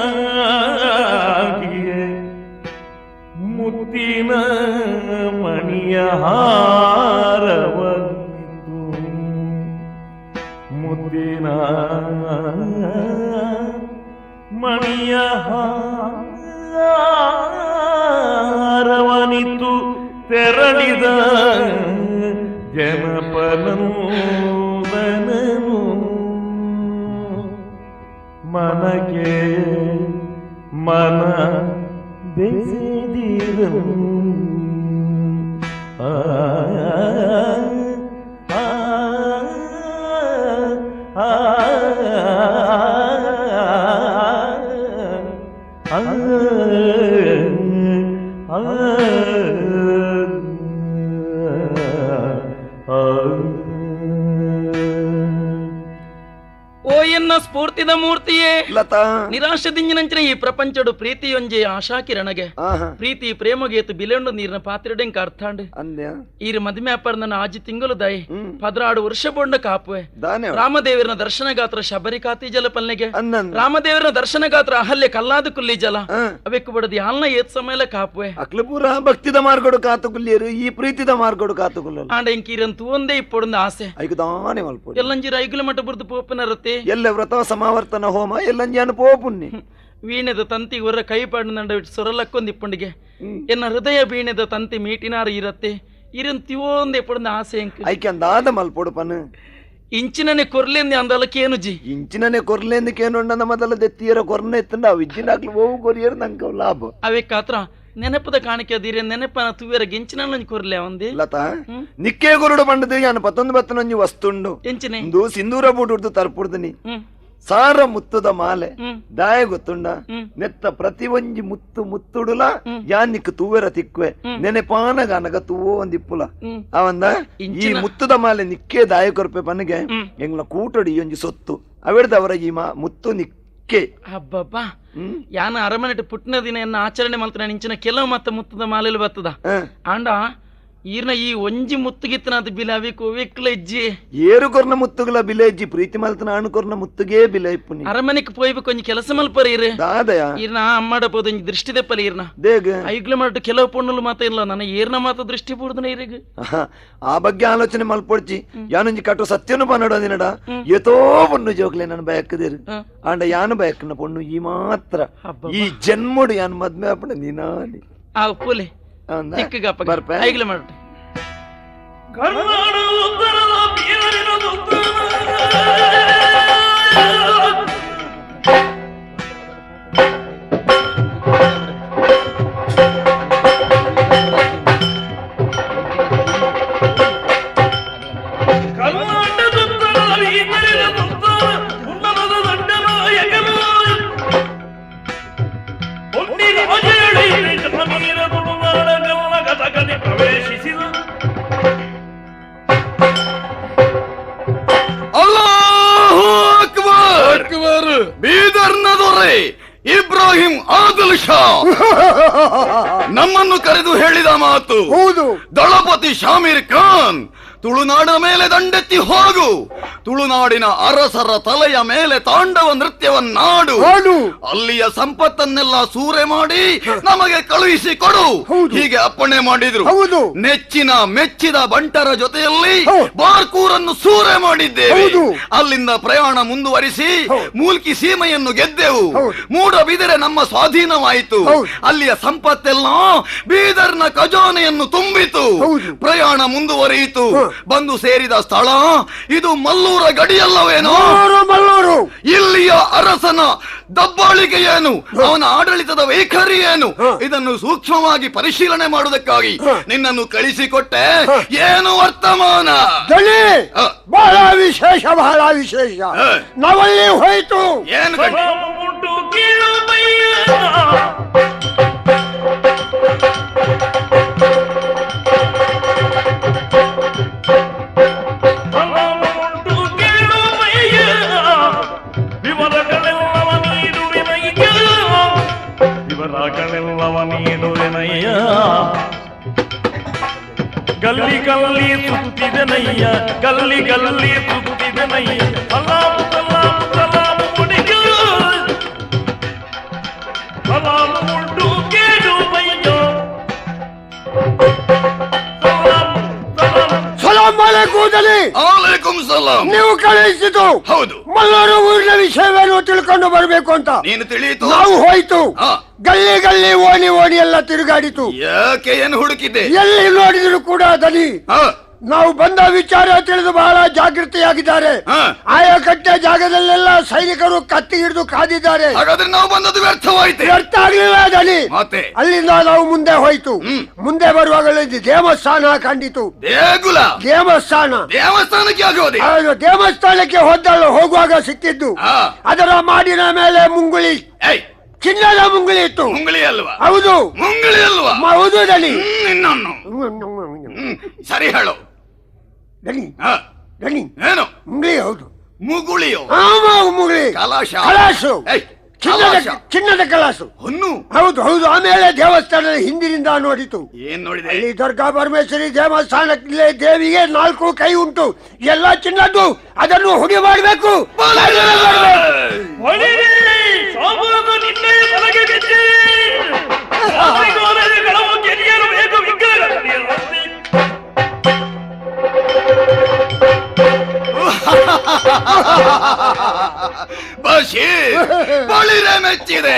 ನೆನಪಿನುಡುಗೊರೆಯಾಗಿ ಮುತ್ತಿನ ಮಣಿಯ ಹಾರವನ್ನಿತು ಮುತ್ತಿನ ಮಣಿಯ ಹಾರವನಿತು ತೆರಳಿದ ಜನಪನಂದನನು ಮನಗೆ ಮನ ಬೆಸೆದಿರನು ಓ ಎನ್ನ ಸ್ಫೂರ್ತಿದ ಮೂರ್ತಿಯೇ ಲತಾ ನಿರಾಶದಿಂಜಿನಂಚಿನ ಈ ಪ್ರಪಂಚಡು ಪ್ರೀತಿಯೊಂಜೆ ಆಶಾಕಿರಣಗೆ ಪ್ರೀತಿ ಪ್ರೇಮಗೇತು ಬಿಲೆಂಡು ನೀರಿನ ಪಾತ್ರೆಡೆಂಕ ಅರ್ಥಾಂಡು ಅಂದ್ಯ ಈರು ಮದುವೆ ಅಪ್ಪರ್ ನನ್ನ ಆಜಿ ತಿಂಗಳು ದಯ 16 ವರ್ಷ ಬೊಂಡ ಕಾಪುವೆ ದಾನೆ ರಾಮದೇವರನ ದರ್ಶನ ಗಾತ್ರ ಶಬರಿಕಾತಿ ಜಲ ಪಲ್ನೆಗೆ ಅನ್ನನ್ ರಾಮದೇವರನ ದರ್ಶನ ಗಾತ್ರ ಅಹಲ್ಯ ಕಲ್ಲಾದ ಕುಲ್ಲಿ ಜಲ ಅವೆಕ್ಕು ಬಡದಿ ಹಾಲ್ನ ಏತ್ ಸಮಯಲ ಕಾಪುವೆ ಅಕ್ಲಪೂರ ಭಕ್ತಿದ ಮಾರ್ಗಡು ಕಾತುಗುಲ್ಯರು ಈ ಪ್ರೀತಿದ ಮಾರ್ಗಡು ಕಾತುಗುಲ್ಲ ಆಂಡ ಇಂಕೀರಂತೂ ಒಂದೇ ಇಪ್ಪೊಂದು ಆಸೆ ಐದು ದಾನೆ ಮಲ್ಪು ಎಲ್ಲಂಜಿ ರೈಗುಲ ಮಠ ಬುರ್ದು ಪೋಪನ ರತೆ ಎಲ್ಲ ವ್ರತ ಸಮಾವರ್ತನ ಹೋಮ ಎಲ್ಲಂಜಿ ಅನುಪೋಪುಣ್ಣಿ ವೀಣೆದ ತಂತಿ ಉರ ಕೈ ಪಾಡಿನಂಡ ಸೊರಲಕ್ಕೊಂದು ಇಪ್ಪಂಡಿಗೆ ಎನ್ನ ಹೃದಯ ವೀಣೆದ ತಂತಿ ಮೀಟಿನಾರು ಇರತ್ತೆ ಇರಂತಿವೊಂದು ಎಪ್ಪಡದ ಆಸೆ ಅಂಕ ಐಕೆ ಅಂದಾದ ಮಲ್ಪೊಡು ಇಂಚಿನನೆ ಕೊರ್ಲೆಂದಿ ಅಂದಲಕ್ಕೇನು ಜಿ ಇಂಚಿನನೆ ಕೊರ್ಲೆಂದಕ್ಕೇನು ಉಂಡ ಮೊದಲ ದೆತ್ತಿಯರ ಕೊರ್ನೆ ಎತ್ತಂಡ ಅವು ಇಜ್ಜಿನಾಗ್ಲು ಹೋಗು ಕೊರಿಯರು ನಂಗೆ ಲಾಭ ಅವೇ ಕಾತ್ರ ನೆನಪದ ಕಾಣಿಕೆ ಅದಿರೆ ನೆನಪನ ತುವೇರ ಗೆಂಚಿನ ಕೊರ್ಲೆ ಅವಂದಿ ಲತಾ ನಿಕ್ಕೇ ಕೊರುಡು ಬಂಡದು ಯಾನು 11 ವಸ್ತುಂಡು ಎಂಚಿನೆ ಇಂದು ಸಿಂಧೂರ ಬೂಟುಡ್ದು ತರ್ಪುಡ್ದನಿ ಸಾರ ಮುತ್ತದ ಮಾಲೆ ದಾಯ ಗೊತ್ತುಂಡ ನೆತ್ತ ಪ್ರತಿ ಒಂಜಿ ಮುತ್ತುಡುಲ ಯಾನಿಕ್ ತೂವೆರ ತಿಕ್ವೆ ನೆನೆಪಾನಗಾನಗ ತೂವೋ ಒಂದಿಪ್ಪುಲ ಅವಂದ ಈ ಮುತ್ತದ ಮಾಲೆ ನಿಕ್ಕೇ ದಾಯ ಕೊರ್ಪೆ ಪನಗೆ ಎಂಗ್ಲ ಕೂಟಡಿ ಒಂಜಿ ಸೊತ್ತು ಅವೆಡ್ದವರ ಈ ಮುತ್ತು ನಿಕ್ಕೆ ಹಬ್ಬಬ್ಬಾ ಯಾನ ಅರಮನೆ ಪುಟ್ನ ದಿನ ಎನ್ನ ಆಚರಣೆ ಮಾಡ್ತಾನೆ ಇಂಚಿನ ಕೆಲವು ಮತ್ತೆ ಮುತ್ತದ ಮಾಲೆಲು ಬರ್ತದ ಆಂಡ ಈರ್ನ ಈ ಒಂಜಿ ಮುತ್ತುಗಿತ್ತನ ಅದು ಬಿಲಾವಿ ಕೋವಿಕ್ಲ ಇಜ್ಜಿ ಏರು ಕೊರ್ನ ಮುತ್ತುಗಳ ಬಿಲೆ ಇಜ್ಜಿ ಪ್ರೀತಿ ಮಲ್ತನ ಆಣು ಕೊರ್ನ ಮುತ್ತುಗೇ ಬಿಲೆ ಇಪ್ಪುನಿ ಅರಮನೆಗೆ ಪೋಯ್ಬೇಕು ಒಂಜಿ ಕೆಲಸ ಮಲ್ಪರಿ ಇರು ದಾದಯ ಈರ್ನ ಅಮ್ಮಡಬಹುದು ಒಂಜಿ ದೃಷ್ಟಿ ದೆಪ್ಪಲಿ ಈರ್ನ ದೇಗ ಐಗ್ಲು ಮಾಡ್ತು ಕೆಲವು ಪೊಣ್ಣಲು ಮಾತ ಇಲ್ಲ ನನ್ನ ಈರ್ನ ಮಾತ ದೃಷ್ಟಿ ಪೂರ್ದನ ಇರಿಗೆ ಆ ಬಗ್ಗೆ ಆಲೋಚನೆ ಮಲ್ಪೊಡ್ಚಿ ಯಾನೊಂಜಿ ಕಟ್ಟು ಸತ್ಯನು ಪನ್ನಡೋದಿನಡ ಎತೋ ಪೊಣ್ಣು ಜೋಗ್ಲೆ ನಾನು ಬಯಕದಿರು ಆಂಡ ಯಾನು ಬಯಕನ ಪೊಣ್ಣು ಈ ಮಾತ್ರ ಈ ಜನ್ಮಡು ಯಾನು ಮದ್ಮೆ ಅಪ್ಪಣ ನೀನಾನಿ ಆ ಪೂಲೆ ಬರ್ಪೆ ಐಗ್ಲು ಮಾಡ್ತು ಕರ್ನಾಟಕ ಉತ್ತರದ ಬೀರರಿನ ಪ್ರವೇಶಿಸಿದ ಬೀದರ್ನ ದೊರೆ ಇಬ್ರಾಹಿಂ ಆದಿಲ್ ಶಾ ನಮ್ಮನ್ನು ಕರೆದು ಹೇಳಿದ ಮಾತು ಹೌದು. ದಳಪತಿ ಶಾಮೀರ್ ಖಾನ್ ತುಳುನಾಡಿನ ಮೇಲೆ ದಂಡೆತ್ತಿ ಹೋಗು, ತುಳುನಾಡಿನ ಅರಸರ ತಲೆಯ ಮೇಲೆ ತಾಂಡವ ನೃತ್ಯವನ್ನಾಡು, ಅಲ್ಲಿಯ ಸಂಪತ್ತನ್ನೆಲ್ಲ ಸೂರೆ ಮಾಡಿ ನಮಗೆ ಕಳುಹಿಸಿ ಕೊಡು, ಹೀಗೆ ಅಪ್ಪಣೆ ಮಾಡಿದ್ರು. ನೆಚ್ಚಿನ ಮೆಚ್ಚಿದ ಬಂಟರ ಜೊತೆಯಲ್ಲಿ ಬಾರ್ಕೂರನ್ನು ಸೂರೆ ಮಾಡಿದ್ದೇವೆ. ಅಲ್ಲಿಂದ ಪ್ರಯಾಣ ಮುಂದುವರಿಸಿ ಮೂಲ್ಕಿ ಸೀಮೆಯನ್ನು ಗೆದ್ದೆವು. ಮೂಡಬಿದಿರೆ ನಮ್ಮ ಸ್ವಾಧೀನವಾಯಿತು. ಅಲ್ಲಿಯ ಸಂಪತ್ತೆಲ್ಲ ಬೀದರ್ನ ಖಜಾನೆಯನ್ನು ತುಂಬಿತು. ಪ್ರಯಾಣ ಮುಂದುವರಿಯಿತು. ಬಂದು ಸೇರಿದ ಸ್ಥಳ ಇದು ಮಲ್ಲೂರ ಗಡಿಯಲ್ಲವೇನೋ? ಮಲ್ಲೂರು. ಇಲ್ಲಿಯ ಅರಸನ ದಬ್ಬಾಳಿಕೆ ಏನು, ಅವನ ಆಡಳಿತದ ವೈಖರಿ ಏನು, ಇದನ್ನು ಸೂಕ್ಷ್ಮವಾಗಿ ಪರಿಶೀಲನೆ ಮಾಡುವುದಕ್ಕಾಗಿ ನಿನ್ನನ್ನು ಕಳಿಸಿಕೊಟ್ಟೆ. ಏನು ವರ್ತಮಾನ? ಬಹಳ ವಿಶೇಷ, ಬಹಳ ವಿಶೇಷ. ನಾವಲ್ಲಿ ಹೋಯ್ತು. ಏನು ನೀಡುವೆನಯ್ಯ, ಗಲ್ಲಿ ಗಲ್ಲಿ ಸುತ್ತಿದೆನಯ್ಯ, ಗಲ್ಲಿ ಗಲ್ಲಿ ಸುತ್ತಿದೆನಯ್ಯ. ಸಲಾಮು ಸಲಾಮು ಸಲಾಮು ಮುಡಿಗ, ಸಲಾಮು ಉಂಟು ಕೇಳು ಬಯ್ಯ. ನೀವು ಕಳುಹಿಸಿತು. ಹೌದು. ಮಲ್ಲೂರು ಊರಿನ ವಿಷಯವೇನು ತಿಳ್ಕೊಂಡು ಬರಬೇಕು ಅಂತ ನೀನು ತಿಳಿಯಿತು. ನಾವು ಹೋಯ್ತು. ಗಲ್ಲಿ ಗಲ್ಲಿ ಓಣಿ ಓಣಿ ಎಲ್ಲ ತಿರುಗಾಡಿತು. ಯಾಕೆ ಏನು ಹುಡುಕಿದೆ? ಎಲ್ಲಿ ನೋಡಿದ್ರು ಕೂಡ ದನಿ. ನಾವು ಬಂದ ವಿಚಾರ ತಿಳಿದು ಬಹಳ ಜಾಗೃತಿಯಾಗಿದ್ದಾರೆ. ಆಯಾ ಕಟ್ಟೆ ಜಾಗದಲ್ಲೆಲ್ಲ ಸೈನಿಕರು ಕತ್ತಿ ಹಿಡಿದು ಕಾದಿದ್ದಾರೆ. ಹಾಗಾದ್ರೆ ನಾವು ಬಂದದ್ದು ವ್ಯರ್ಥವಾಯ್ತು. ವ್ಯರ್ಥ ಆಗ್ಲಿಲ್ಲ ದನಿ. ಅಲ್ಲಿಂದ ನಾವು ಮುಂದೆ ಹೋಯ್ತು. ಮುಂದೆ ಬರುವಾಗ ದೇವಸ್ಥಾನ ಕಂಡಿತು. ದೇಗುಲ? ದೇವಸ್ಥಾನ. ದೇವಸ್ಥಾನಕ್ಕೆ ಆಗೋದೆ? ದೇವಸ್ಥಾನಕ್ಕೆ ಹೋಗುವಾಗ ಸಿಕ್ಕಿದ್ದು. ಅದರ ಮಾಡಿನ ಮೇಲೆ ಮುಂಗುಳಿ, ಚಿನ್ನದ ಮುಂಗುಳಿ ಇತ್ತು. ಮುಂಗುಳಿ ಅಲ್ವಾ? ಹೌದು. ಮುಂಗುಳಿ ಅಲ್ವಾ? ಹೌದು ದನಿ. ಸರಿ ಹೇಳು ದನಿ. ದನಿ ಏನು ಮುಂಗುಳಿ? ಹೌದು. ಮುಗುಳಿಯೋ? ಮುಗುಳಿ. ಕಲಾಶ? ಕಲಾಸು. ಚಿನ್ನದ ಕಲಾಸು. ಹೌದು ಹೌದು. ಆಮೇಲೆ ದೇವಸ್ಥಾನದ ಹಿಂದಿನಿಂದ ನೋಡಿತು. ಏನ್ ನೋಡಿದೆ? ಅಲ್ಲಿ ದುರ್ಗಾ ಪರಮೇಶ್ವರಿ ದೇವಸ್ಥಾನಕ್ಕೆ ದೇವಿಗೆ 4 ಕೈ ಉಂಟು. ಎಲ್ಲ ಚಿನ್ನದ್ದು. ಅದನ್ನು ಹುಡಿ ಮಾಡಬೇಕು. ಬಶೀರ್, ಬಳಿರೆ ಮೆಚ್ಚಿದೆ.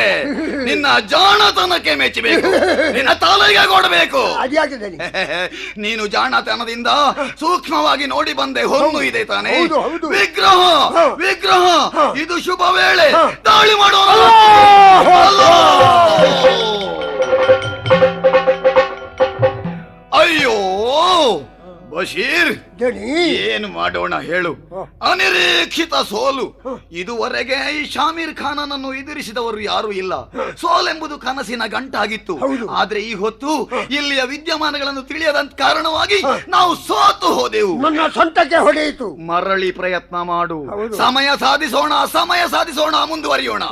ನಿನ್ನ ಜಾಣತನಕ್ಕೆ ಮೆಚ್ಚಬೇಕು, ನಿನ್ನ ತಲೆಗೆ ಕೊಡಬೇಕು. ನೀನು ಜಾಣತನದಿಂದ ಸೂಕ್ಷ್ಮವಾಗಿ ನೋಡಿ ಬಂದೆ. ಹೊನ್ನು ಇದೆ ತಾನೆ? ವಿಗ್ರಹ ವಿಗ್ರಹ, ಇದು ಶುಭ ವೇಳೆ, ದಾಳಿ ಮಾಡೋಣ. ಅಯ್ಯೋ ಬಶೀರ್, ಏನು ಮಾಡೋಣ ಹೇಳು? ಅನಿರೀಕ್ಷಿತ ಸೋಲು. ಇದುವರೆಗೆ ಈ ಶಾಮೀರ್ ಖಾನನನ್ನು ಎದುರಿಸಿದವರು ಯಾರು ಇಲ್ಲ. ಸೋಲೆಂಬುದು ಕನಸಿನ ಗಂಟಾಗಿತ್ತು. ಆದ್ರೆ ಈ ಹೊತ್ತು ಇಲ್ಲಿಯ ವಿದ್ಯಮಾನಗಳನ್ನು ತಿಳಿಯದ ಕಾರಣವಾಗಿ ನಾವು ಸೋತು ಹೋದೆವು. ನನ್ನ ಸ್ವಂತಕ್ಕೆ ಹೊಡೆಯಿತು. ಮರಳಿ ಪ್ರಯತ್ನ ಮಾಡು. ಸಮಯ ಸಾಧಿಸೋಣ, ಮುಂದುವರಿಯೋಣ.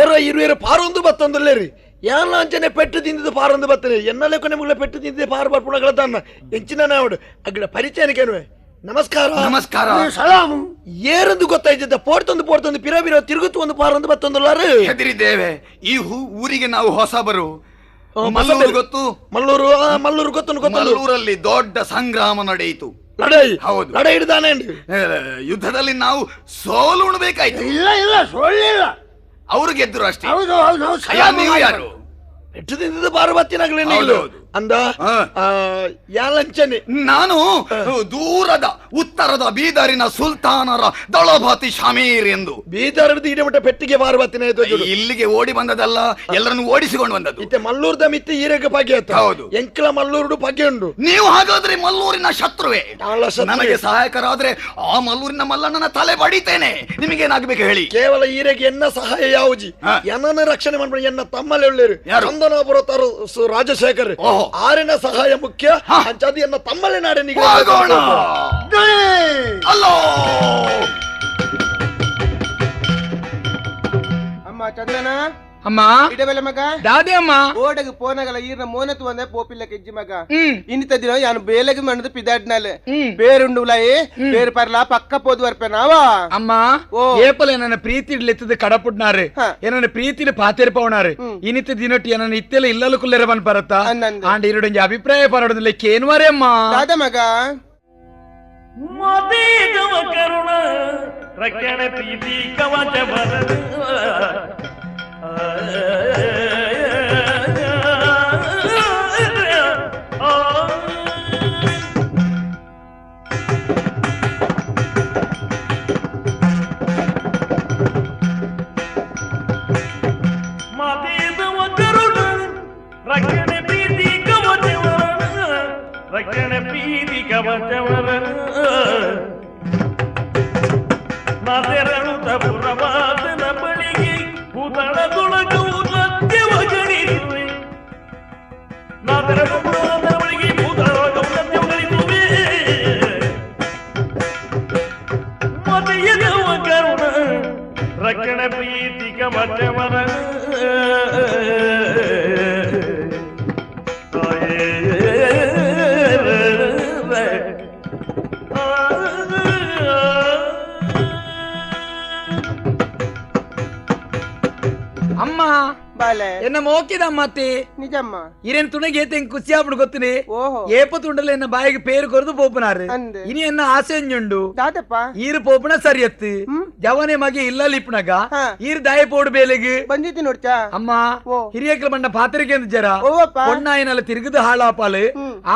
ಏರೋ ಇರುವೇರು ಪಾರೊಂದು ಬತ್ತೊಂದಲ್ಲೇರಿ ಯಾಲಾಂಚನೆ ಪೆಟ್ಟು ತಿಂದಿದ್ದು ಪಾರೊಂದು ಬತ್ತನೆ ಎನ್ನಲೆ ಕೊನೆಮುಗಳ ಪೆಟ್ಟು ತಿಂದಿದ್ದೆ ಪಾರು ಬರ್ಪುಣಗಳನ್ನ ಎಂಚಿನ ನಾವಡು ಅಗ್ಲ ಪರಿಚಯನಕ್ಕೇನುವೆ. ನಮಸ್ಕಾರ. ನಮಸ್ಕಾರ. ಸಲಾಮು. ಏರಂದು ಗೊತ್ತಾಯ್ತದ ಪೋಡ್ತೊಂದು ಪಿರ ತಿರುಗುತ್ತು ಒಂದು ಪಾರೊಂದು ಬತ್ತೊಂದಲ್ಲಾರು ಹೆದರಿದ್ದೇವೆ. ಈ ಊರಿಗೆ ನಾವು ಹೊಸಬರು. ಮಲ್ಲೂರು ಗೊತ್ತು? ಮಲ್ಲೂರು ಗೊತ್ತು. ಮಲ್ಲೂರಲ್ಲಿ ದೊಡ್ಡ ಸಂಗ್ರಾಮ ನಡೆಯಿತು. ಹೌದು, ಲಡೈ ಹಿಡ್ದಾನೆ. ಯುದ್ಧದಲ್ಲಿ ನಾವು ಸೋಲು ಉಣ್ಬೇಕಾಯ್ತು. ಇಲ್ಲ ಸೋಲಿಲ್ಲ, ಅವರು ಗೆದ್ರು ಅಷ್ಟೇ. ಹೌದು. ನೀವು ಯಾರು? ಪೆಟ್ಟು ತಿಂದಿದ್ದು ಪಾರು ಬತ್ತಿನಾಗ್ಲೇ ಅಂದ ಯಾಲಂಚನೆ. ನಾನು ದೂರದ ಉತ್ತರದ ಬೀದರಿನ ಸುಲ್ತಾನರ ದಳಪತಿ ಶಾಮೀರ್ ಎಂದು. ಬೀದರದ ಇಡಮಟ್ಟ ಪೆಟ್ಟಿಗೆ ಪಾರು ಬತ್ತಿನ ಇಲ್ಲಿಗೆ ಓಡಿ ಬಂದದಲ್ಲ, ಎಲ್ಲರನ್ನು ಓಡಿಸಿಕೊಂಡು ಬಂದದ್ದು. ಇತ್ತೆ ಮಲ್ಲೂರ್ದ ಮಿತ್ತಿ ಈರೆಗೆ ಪಗ್ಗೆ ಆಯ್ತು. ಹೌದು, ಎಂಕಲ ಮಲ್ಲೂರು ಪಗ್ಗೆ ಉಂಡು. ನೀವು ಹಾಗಾದ್ರೆ ಮಲ್ಲೂರಿನ ಶತ್ರುವೆ. ನನಗೆ ಸಹಾಯಕರಾದ್ರೆ ಆ ಮಲ್ಲೂರಿನ ಮಲ್ಲಣ್ಣನ ತಲೆ ಬಡಿತೇನೆ. ನಿಮಗೇನಾಗಬೇಕು ಹೇಳಿ? ಕೇವಲ ಈರೆಗೆ ಎನ್ನ ಸಹಾಯ ಯಾವುಜಿ ಎನ್ನ ರಕ್ಷಣೆ ಮಾಡ್ಬೇಡಿ. ಎನ್ನ ತಮ್ಮಲ್ಲಿ ಒಳ್ಳೆಯರು ಚಂದನಾಪುರ ರಾಜಶೇಖರ್ ಆರಿನ ಸಹಾಯ ಮುಖ್ಯ. ಅಂಚಾದಿ ಎನ್ನ ತಮ್ಮಲ್ಲೇ ನಾಡೆ ಅಲ್ಲೋ ಅಮ್ಮ ಚಂದನ ಅಮ್ಮ ಇಡಬೆಲೆ ಮಗ ದಾದಿ ಅಮ್ಮ ಓಡಗೆ ಪೋನಗಲ ಈರ್ನ ಮೋನತು ಒಂದೇ ಪೋಪಿಲ್ಲ ಕೆಜ್ಜಿ ಮಗ ಇನ್ನಿತ ದಿನ ಯಾನು ಬೇಲೆಗೆ ಮಣ್ಣದು ಪಿದಾಡ್ನಾಲೆ ಬೇರುಂಡು ಉಲಾಯಿ ಬೇರು ಪರ್ಲ ಪಕ್ಕ ಪೋದು ವರ್ಪೆನಾವ ಅಮ್ಮ ಏಪಲ ನನ್ನ ಪ್ರೀತಿ ಇಡ್ಲೆತ್ತದ ಕಡಪುಡ್ನಾರೆ ಏನನ್ನ ಪ್ರೀತಿನ ಪಾತೇರ್ ಪವನಾರೆ ಇನ್ನಿತ ದಿನೊಟ್ಟಿ ಏನನ್ನ ಇತ್ತೆಲ್ಲ ಇಲ್ಲಲು ಕುಲ್ಲೆರ ಬನ್ ಬರತ್ತ ಆಂಡ ಇರುಡಂಜಿ ಅಭಿಪ್ರಾಯ ಪರೋಡದಿಲ್ಲ ಕೇನ್ವಾರೆ ಅಮ್ಮ ದಾದ ಮಗ ಮತೀಗವ ಕರುಣ ರಕ್ಷಣೆ ಪ್ರೀತಿ ಕವಚ ಬರದು ಮತೀಗವ ಕರುಣ ರಕ್ಷಣೆ ಪ್ರೀತಿ ಕವಚ ಬರದು ರಕ್ಷಣೆ ಪ್ರೀತಿ ಕವಚ ಬರದು ನಾದೆರಳುತ್ತ ಪುರವಾದನ ಬಳಿಗೆ ಭೂತಳದೊಳಗು ಸತ್ಯವ ಗಣಿಸುವೆ. ನಾದೆರಡು ಪುರವಾದನ ಬಳಿಗೆ ಭೂತಳದೊಳಗು ಸತ್ಯವ ಗಣಿಸುವೆ. ಮತೆಯದವ ಕರುಣ ರಕ್ಷಣೆ ಪ್ರೀತಿ ಕವಚವರ ಅಮ್ಮ ಬಾಲೆ ಎನ್ನ ಮೋಕಿದ ಮತ್ತೆ ನಿಜಮ್ಮ ಇರೇನ್ ತುಣಗೆ ತೆಂಗ್ ಕುಸಿಯಾಪುಡು ಗೊತ್ತಿನಿ ಓಹೋ ಏಪ ತುಂಡಲ ಎನ್ನ ಬಾಯಿಗೆ ಪೇರು ಕೊರದು ಪೋಪುನಾರು ಅಂದೆ. ಇನಿ ಎನ್ನ ಆಸೆ ಅಂಜುಂಡು ದಾದಪ್ಪ ಈರು ಪೋಪುನ ಸರಿಯತ್ತು ಜವನೆ ಮಗೆ ಇಲ್ಲ ಲಿಪ್ನಗ ಹಾ. ಈರು ದಾಯ ಪೋಡು ಬೇಲೆಗೆ ಬಂದಿತ್ತಿ ನೋಡ್ಚಾ ಅಮ್ಮ ಓ. ಹಿರಿಯಕ್ಕಲ ಬಂಡ ಪಾತ್ರಿಕೆ ಅಂದ್ ಜರ ಓವಪ್ಪ பொண்ணாயினால ತಿರುಗದು ಹಾಳಾಪಾಲು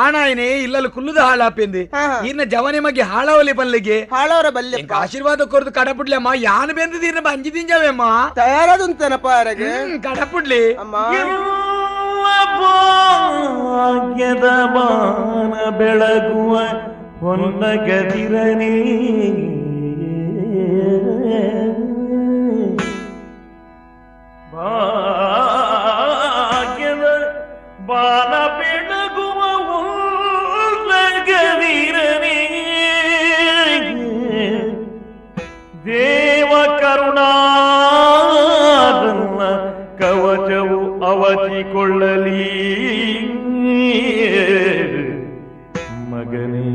ಆಣಾಯನೆ ಇಲ್ಲಲು ಕುಲ್ಲುದು ಹಾಳಾಪೆಂದು ಹಾ, ಹಾ. ಈರ್ನ ಜವನೆ ಮಗೆ ಹಾಳಾವಲಿ ಬಲ್ಲಿಗೆ ಹಾಳವರ ಬಲ್ಲೆ ಎಂಕ ಆಶೀರ್ವಾದ ಕೊರದು ಕಡಪುಡ್ಲಿ ಅಮ್ಮ ಯಾನು ಬೆಂದದು ಈರ್ನ ಬಂಜಿ ತಿಂಜಾವೆಮ್ಮ ತಯಾರಾದಂತನಪ್ಪ ಅರಗೆ ಕಡಪುಡ್ಲಿ ಅಮ್ಮ ಭಾಗ್ಯದ ಬಾನ ಬೆಳಗುವ ಹೊನ್ನ ಗದಿರನೇ ಭಾಗ್ಯದ ಬಾನ ಬೆಳಗುವ ಹೊನ್ನ ಗದಿರನೇ ದೇವ ಕರುಣಾದನ್ನ ಕವಚವು ಅವಚಿಕೊಳ್ಳಲಿ ಮಗನೇ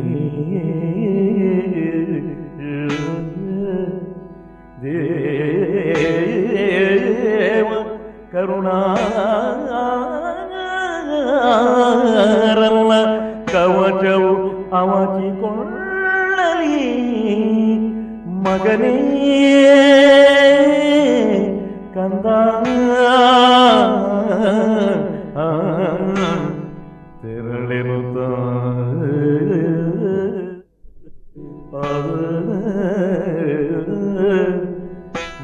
ದೇವ ಕರುಣಾರನ್ನ ಕವಚವು ಅವಚಿಕೊಳ್ಳಲಿ ಮಗನೇ ಕಂದ ತೆರಳಿರುತ್ತ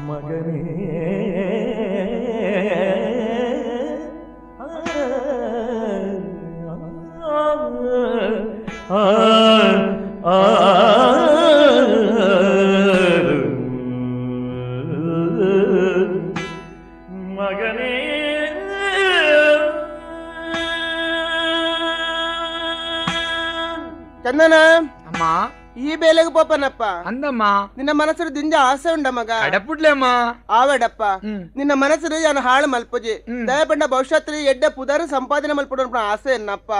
ಮಗನೇ ಮಗನೇ ಚಂದನ ಅಮ್ಮ ಈ ಬೇಲೆಗೆ ಪೋಪನಪ್ಪ అందమ్మ ನಿನ್ನ ಮನಸ್ಸರು ದಿಂಜ ಆಸೆ ಉಂಡ ಮಗ అడపుట్లేమ్మ ಆವಡಪ್ಪ ನಿನ್ನ ಮನಸ್ಸರು ಯಾನು ಹಾಳು ಮಲ್ಪುಜಿ ದಯಪಂಡ ಭವಿಷ್ಯತ್ರಿ ಎಡ್ಡ ಪುದಾರ ಸಂಪಾದನೆ ಮಲ್ಪಡ ಆಸೆ ಎನ್ನಪ್ಪ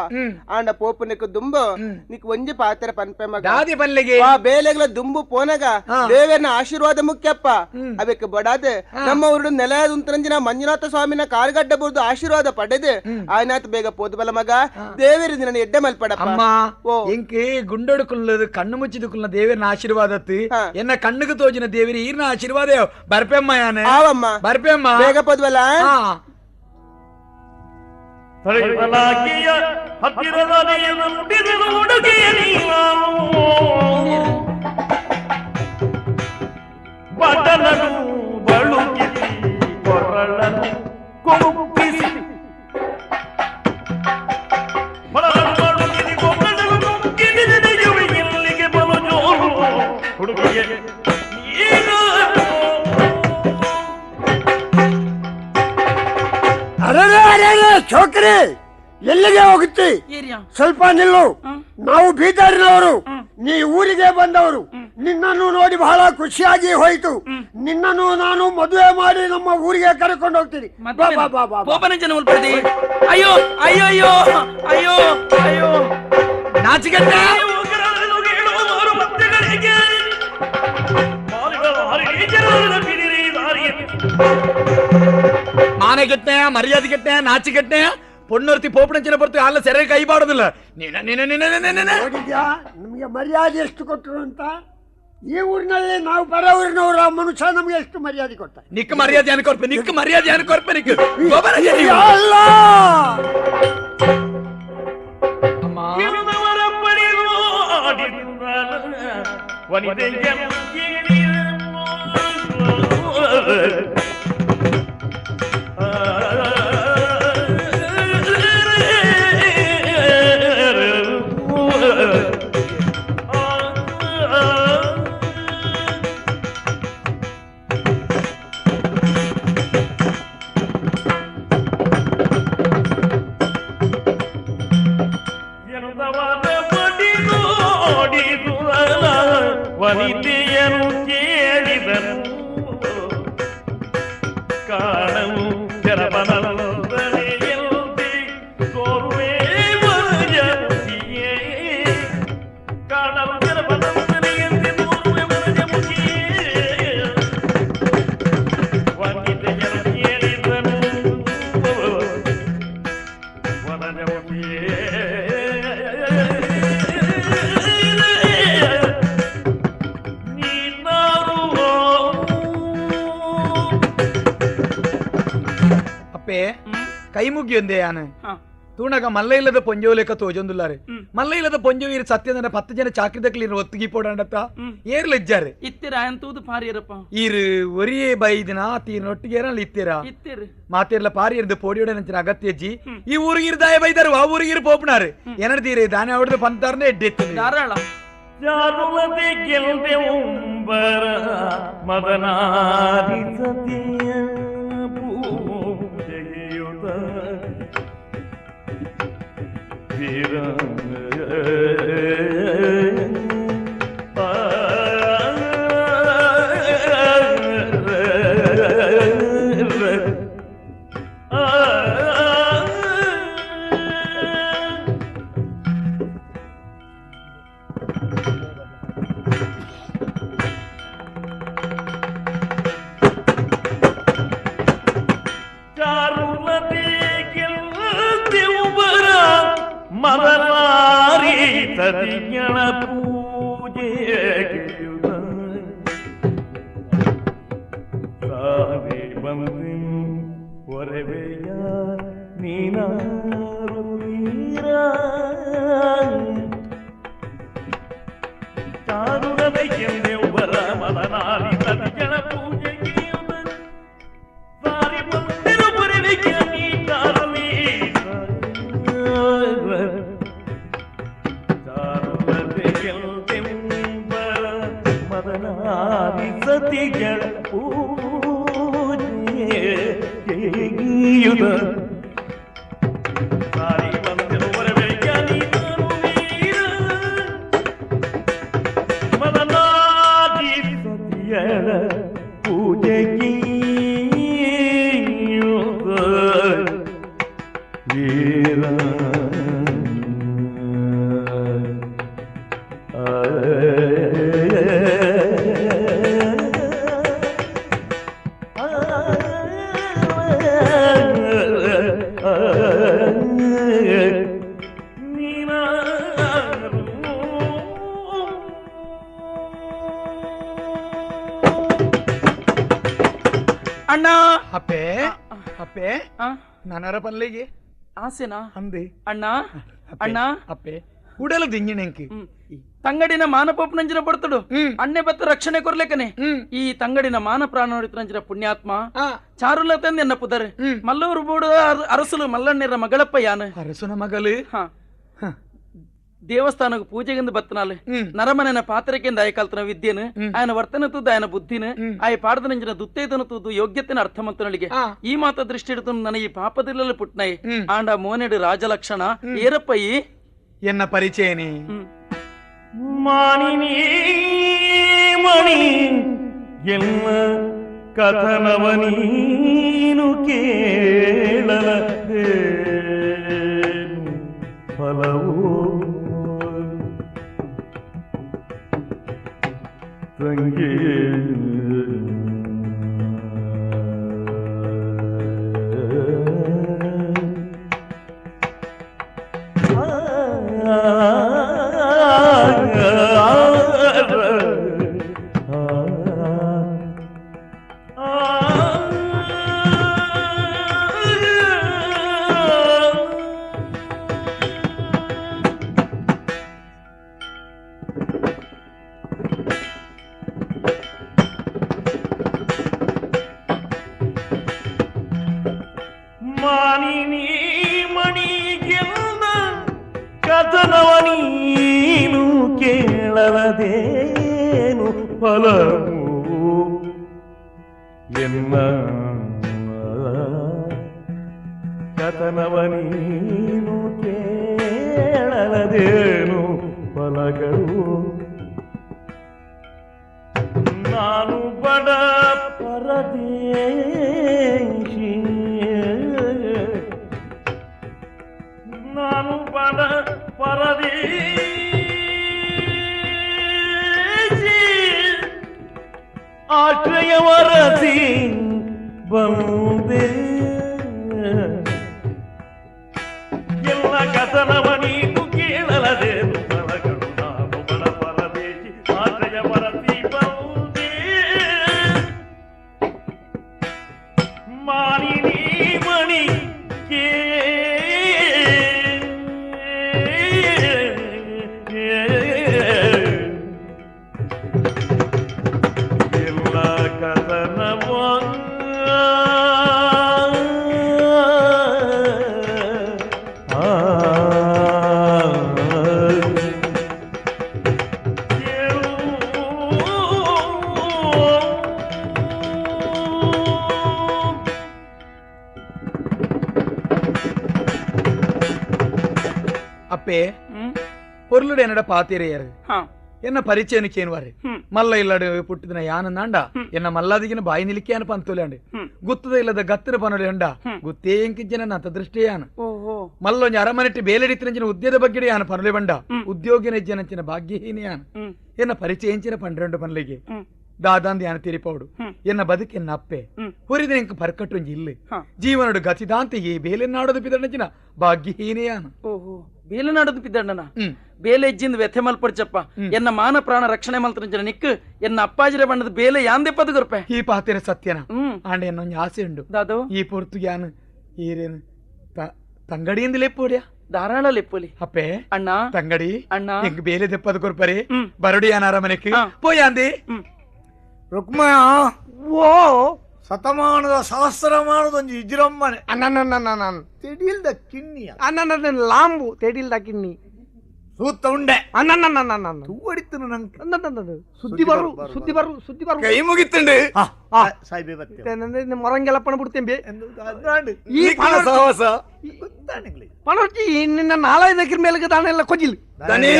ಆಂಡ ಪೋಪು ನಿಕ್ಕು ದುಂಬು ನಿಕ್ ಒಂಜಿ ಪಾತ್ರ ಪನ್ಪೆ ಮಗ దాది పల్లెకి ಆ ಬೇಲೆಗಳ ದುಂಬು ಪೋನಗ ದೇವರನ ಆಶೀರ್ವಾದ ಮುಖ್ಯಪ್ಪ ಅವಕ್ಕೆ ಬಡಾದೆ ನಮ್ಮ ಊರು ನೆಲದುಂತರಂಜಿನ ಮಂಜುನಾಥ ಸ್ವಾಮಿನ ಕಾರ್ಗಡ್ಡ ಬುರ್ದು ಆಶೀರ್ವಾದ ಪಡೆದು ಆಯ್ನಾತ್ ಬೇಗ ಪೋದು ಬಲ ಮಗ ದೇವರಿ ನಿನ್ನ ಎಡ್ಡೆ ಮಲ್ಪಡಪ್ಪ అమ్మ ఇంకే గుండొడుకున్నది కన్ను ముచ్చిదుకున్న దేవిని ఆశీర్వాదత్తు ఎన్న కన్నుకు తోచిన దేవిని ఈరిన ఆశీర్వాదే బర్పెమ్మాయానే ಆವಮ್ಮ బర్పెమ్మ ಬೇಗ ಪೋದ್ವಲ್ಲ ತಳಿಸಲಾಗಿಯ ಹತ್ತಿರದ ನಂಬಿದನು ಹುಡುಗಿಯ ನೀನು ಬಟನನು ಬಳುಕಿಸಿ ಕೊರಳನು ಕೊಂಪಿಸಿ ಎಲ್ಲಿಗೆ ಬಲು ಜೋರು ಹುಡುಗಿಯ ಅರೆ ಚೋಕ್ರಿ ಎಲ್ಲಿಗೆ ಹೋಗುತ್ತೆ ಏರಿಯಾ ಸ್ವಲ್ಪ ನಿಲ್ಲು ನಾವು ಬೀದರ್ನವರು ನೀ ಊರಿಗೆ ಬಂದವರು ನಿನ್ನನ್ನು ನೋಡಿ ಬಹಳ ಖುಷಿಯಾಗಿ ಹೋಯ್ತು ನಿನ್ನನ್ನು ನಾನು ಮದುವೆ ಮಾಡಿ ನಮ್ಮ ಊರಿಗೆ ಕರ್ಕೊಂಡು ಹೋಗ್ತೀನಿ ಬಾ ಬಾ ಬಾ ಬಾ ಬಾ. ಪೋಪನ ಜನ ಉಳ್ಪಡ್ದಿ ಅಯ್ಯೋ ಅಯ್ಯೋ ಅಯ್ಯೋ ಅಯ್ಯೋ ಅಯ್ಯೋ నాచిగట్ట ಮಾನೆಗೆಟ್ಟೆ ಮರ್ಯಾದೆಗೆಟ್ಟೆ ನಾಚಿಗೆಟ್ಟೆ ಪೊಣ್ಣೊರ್ತಿ ಪೋಪಣಂಚಿನ ಬರ್ತು ಅಲ್ಲ ಸೆರೆ ಕೈ ಬಾಡೋದಿಲ್ಲ ನೋಡಿದ್ಯಾ ನಮಗೆ ಮರ್ಯಾದೆ ಎಷ್ಟು ಕೊಟ್ಟರು ಅಂತ ಈ ಊರಿನಲ್ಲಿ ನಾವು ಬರ ಊರಿನವರು ಆ ಮನುಷ್ಯ ನಮ್ಗೆ ಎಷ್ಟು ಮರ್ಯಾದೆ ಕೊಟ್ಟ ನಿಕ್ಕ ಮರ್ಯಾದೆ ಅನ್ಕೊರ್ಪೆ ನಿಕ್ಕ ಮರ್ಯಾದೆ ಅನ್ಕೊರ್ಪೆ ನಿಕ್ಕ ಅಲ್ಲ ವನಿತೆಯನು ಕೇಳಿದನು ಕಾಣವು ಜರಬನಲ್ಲದೆ ತೋರುವೆ ವರಜಮುಖಿಯೇ ಕಾಣವು ಜರಬನಲ್ಲದೆ ತೋರುವೆ ವರಜಮುಖಿಯೇ ವನಿತೆಯನು ಕೇಳಿದನು ವರಜಮುಖಿಯೇ ಅಪ್ಪೆ ಕೈ ಮುಗಿಯೊಂದೇ ಯಾನ ತೂಣಗ ಮಲ್ಲ ಇಲ್ಲದ ಪೊಂಜೋ ಲೆಕ್ಕ ತೋಜೊಂದುಲ್ಲಾರೆ ಮಲ್ಲ ಇಲ್ಲದ ಪೊಂಜೋ ಇರು ಸತ್ಯದ 10 ಜನ ಚಾಕ್ರಿದಕ್ಲಿ ಒತ್ತಿಗೆ ಪೋಡಂಡತ್ತ ಏರ್ಲಿಜ್ಜಾರೆ ಇತ್ತೀರ ಅಂತೂದು ಪಾರಿಯರಪ್ಪ ಇರು ಒರಿಯೇ ಬೈದಿನ ತೀರ್ನೊಟ್ಟಿಗೆ ಇತ್ತೀರಾ ಇತ್ತೀರು ಮಾತಿರ್ಲ ಪಾರಿಯರ್ದು ಪೋಡಿಯೋಡ ನಂಚಿನ ಅಗತ್ಯಜ್ಜಿ ಈ ಊರಿಗಿರ್ ದಾಯ ಬೈದಾರು ಆ ಊರಿಗಿರ್ ಪೋಪನಾರು ಏನರ್ತೀರಿ ದಾನೆ ಹೊಡೆದು ಪಂತಾರ್ನೆ ಎಡ್ಡೆತ್ತು ಧಾರಾಳ ಚಾರುಮತಿ ಗೆಲ್ದೆಂಬರ ಮದನಾರಿ ಸತಿಯ ಪೂಜೆಯುತ ವೀರ ಮದನಾರಿ ಸತಿಯಳ ಪೂಜೆಯುತ ಸಾವಿ ಬಂದಿನ್ ಒರವೆಯ ನೀನಾರು ನೀರ ಚಾರುರದ ಎಂದೆವ್ವರ ಮದನಾರಿ ಸತಿಗಳ ಪೂಜೆಗೆ ಸಾರಿ ಬಂದಿರು ಬರಲಿಕ್ಕೆ ನೀ ಚಾರುಲಿ ಚಾರುಲತೆ ಎಂದೆವ್ವರ ಮದನಾರಿ ಸತಿಗಳ ಪೂಜೆಗೆಯುದ ಸಾರಿ ಬಂದಿರು ಬರಲಿಕ್ಕೆ ನೀ ಚಾರುಲಿ ಮದನಾರಿ ಸತಿಗಳ ಪೂಜೆಗೆ ವೀರ ಅಣ್ಣ ಅಪ್ಪೆ ಅಪ್ಪೆ ಆ, ನನರ ಪಲ್ಲಿಗೆ ಆಸೆನಾ ಅಂದೆ ಅಣ್ಣ ಅಪ್ಪೆ, ಅಣ್ಣ ಅಪ್ಪೆ ಉಡಲು ದಿಂಗಿನೆಂಕಿ ತಂಗಡಿನ ಮಾನಪೋಪ ನಂಜಿನ ಬರ್ತಡು ಅಣ್ಣೆ ಬತ್ತ ರಕ್ಷಣೆ ಕೊರ್ಲೇಕನೆ ಈ ತಂಗಡಿನ ಮಾನ ಪ್ರಾಣ ನಂಜಿನ ಪುಣ್ಯಾತ್ಮ ಚಾರುಲತೆ ಎನ್ನ ಪುದರೆ ಮಲ್ಲೂರು ಬೂಡ ಅರಸಲು ಮಲ್ಲಣ್ಣರ ಮಗಳಪ್ಪ ಯಾನ ಅರಸುನ ಮಗಳು ಹ ದೇವಸ್ಥಾನಕ್ಕೆ ಪೂಜೆಗೆಂದು ಬತ್ತನಾಲೆ ನರಮನೆನ ಪಾತ್ರಕ್ಕೆಂದು ಆಯ ಕಲ್ತನ ವಿದ್ಯೆನು ఆయన ವರ್ತನೆ ತುದ್ದು ఆయన ಬುದ್ಧಿನ ಆಯ ಪಾಡದ ನಂಜಿನ ದುತ್ತೇದನ ತುದ್ದು ಯೋಗ್ಯತೆನ ಅರ್ಥಮಂತನಳಿಗೆ ಈ ಮಾತ ದೃಷ್ಟಿ ಹಿಡಿದು ನನ್ನ ಈ ಪಾಪದಿಲ್ಲಲು ಪುಟ್ನೈ ಆಂಡ ಮೋನೆಡು ರಾಜಲಕ್ಷಣ ಏರಪ್ಪಯಿ ಎನ್ನ ಪರಿಚಯನಿ ಮಾನಿನಿ ಮಣಿ ಎಲ್ಲ ಕಥನವ ನೀನು ಕೇಳಲೇ ಫಲವು ತಂಗಿ ಮಾನಿನಿ ಮಣಿಗೆಲ್ಲ ಕಥನವ ನೀನು ಕೇಳಲದೇನು ಫಲವು ಎನ್ನ ಕಥನವ ನೀನು ಕೇಳಲದೇನು ಫಲಗಳು ನಾನು ಬಡ ಪರದೇಶಿ ನಾನು ಬಡ ಪರದೇಶಿ ಆಶ್ರಯವರಸಿ ಬಂದೆ ಎಲ್ಲ ಕಥನವ ನೀನು ಕೇಳಲದೇನು ಫಲಗಳು ನಾನು ಬಡ ಪರದೇಶಿ ಆಶ್ರಯವರಸಿ ಬಂದೆ ಮಾನಿನಿ ಮಣಿ ಎಲ್ಲ ಕಥನವ ಅಪ್ಪೆ பொருளுடைய என்னோட பாத்திரையாரு ಹ என்ன பரிச்சயனுக்கு ஏன்வாரு ಮಲ್ಲ ಇಲ್ಲಡು ಪುಟ್ಟಿದಿನ ಯಾನಂದಾಂಡ ಎನ್ನ ಮಲ್ಲದಿಗಿನ ಬಾಯಿ ನಿಲಿಕೆ ಅನ ಪಂತುಲೆಂಡು ಗುತ್ತದ ಇಲ್ಲದ ಗತ್ತಿನ ಪನೊಲೆ ಅಂಡ ಗುತ್ತೇ ಎಂಕಿಜ್ಜನ ನತ ದೃಷ್ಟಿಯಾನ ಓಹೋ ಮಲ್ಲೊಂಜ ಅರಮನೆಟ್ಟಿ ಬೇಲೆಡಿತ್ತಿನಂಚಿನ ಉದ್ಯೋಗ ಬಗ್ಗೆ ಯಾನ ಪನೊಲೆ ಬಂಡ ಉದ್ಯೋಗಿನ ಇಜ್ಜನಂಚಿನ ಭಾಗ್ಯಹೀನಿಯಾನ ಎನ್ನ ಪರಿಚಯಿಂಚಿನ ಪಂಡ್ರೆಂಡು ಪನಲಿಗೆ ದಾದಾಂದಿ ಯಾನ ತಿರಿಪೌಡು ಎನ್ನ ಬದುಕೆನ್ನ ಅಪ್ಪೆ ಹುರಿದ ಎಂಕ ಪರ್ಕಟ್ಟೊಂಜಿ ಇಲ್ಲಿ ಜೀವನಡು ಗತಿದಾಂತಿಗೆ ಬೇಲೆನ್ನಾಡೋದು ಬಿದನಂಚಿನ ಭಾಗ್ಯಹೀನಿಯಾನ ಓಹೋ ಬೇಲೆ ನಡದು ಬಿದ್ದಣ್ಣನ ಬೇಲೆ ಇಜ್ಜಿಂದ ವ್ಯಥೆ ಮಲ್ಪಡ್ಚಪ್ಪ ಎನ್ನ ಮಾನ ಪ್ರಾಣ ರಕ್ಷಣೆ ಮಲ್ತಂಜನ ನಿಕ್ಕು ಎನ್ನ ಅಪ್ಪಾಜಿರ ಬಣ್ಣದ ಬೇಲೆ ಯಾಂದೆ ಪದಗ ರೂಪಾಯಿ ಈ ಪಾತಿರ ಸತ್ಯನ ಆಂಡ ಎನ್ನೊಂದು ಆಸೆ ಉಂಡು ದಾದು ಈ ಪೊರ್ತುಗ್ಯಾನು ಈರೇನು ತಂಗಡಿಯಿಂದ ಲೆಪ್ಪೋಡ್ಯಾ ಧಾರಾಳ ಲೆಪ್ಪುಲಿ ಅಪ್ಪೆ ಅಣ್ಣ ತಂಗಡಿ ಅಣ್ಣ ಎಂಗ್ ಬೇಲೆ ದೆಪ್ಪದ ಕೊರ್ಪರೆ ಬರಡಿ ಅನಾರ ಮನೆಕ್ಕೆ ಪೋಯಾಂದಿ ರುಕ್ಮಯ ಓ ಶತಮಾನದ ಸಹಸ್ರಮಾನದೊಂದು ಇಜ್ರಮ್ಮನೆ ಅನ್ನ ತಿಡಿಲ್ದ ಕಿಣ್ಣಿಯ ಅನ್ನ ಲಾಂಬು ತೆಡಿಲ್ದ ಕಿಣ್ಣಿ ಸೂತ್ತ ಉಂಡೆ ಅನ್ನ ತೂವಡಿತು ನಂಗೆ ಸುದ್ದಿ ಬರು ಕೈ ಮುಗಿತುಂಡು ಸಾಯ್ಬೆ ಬತ್ತೆ ಮೊರಂಗೆಲ್ಲ ಪಣ ಬಿಡ್ತೇನೆ ಈ ಸಹವಾಸ ಪಣರ್ಚಿ ನಿನ್ನ ನಾಲ್ಕೈದಕ್ರ ಮೇಲೆ ದಾನೆಲ್ಲ ಕೊಜ್ಜಿಲ್ ದನಿ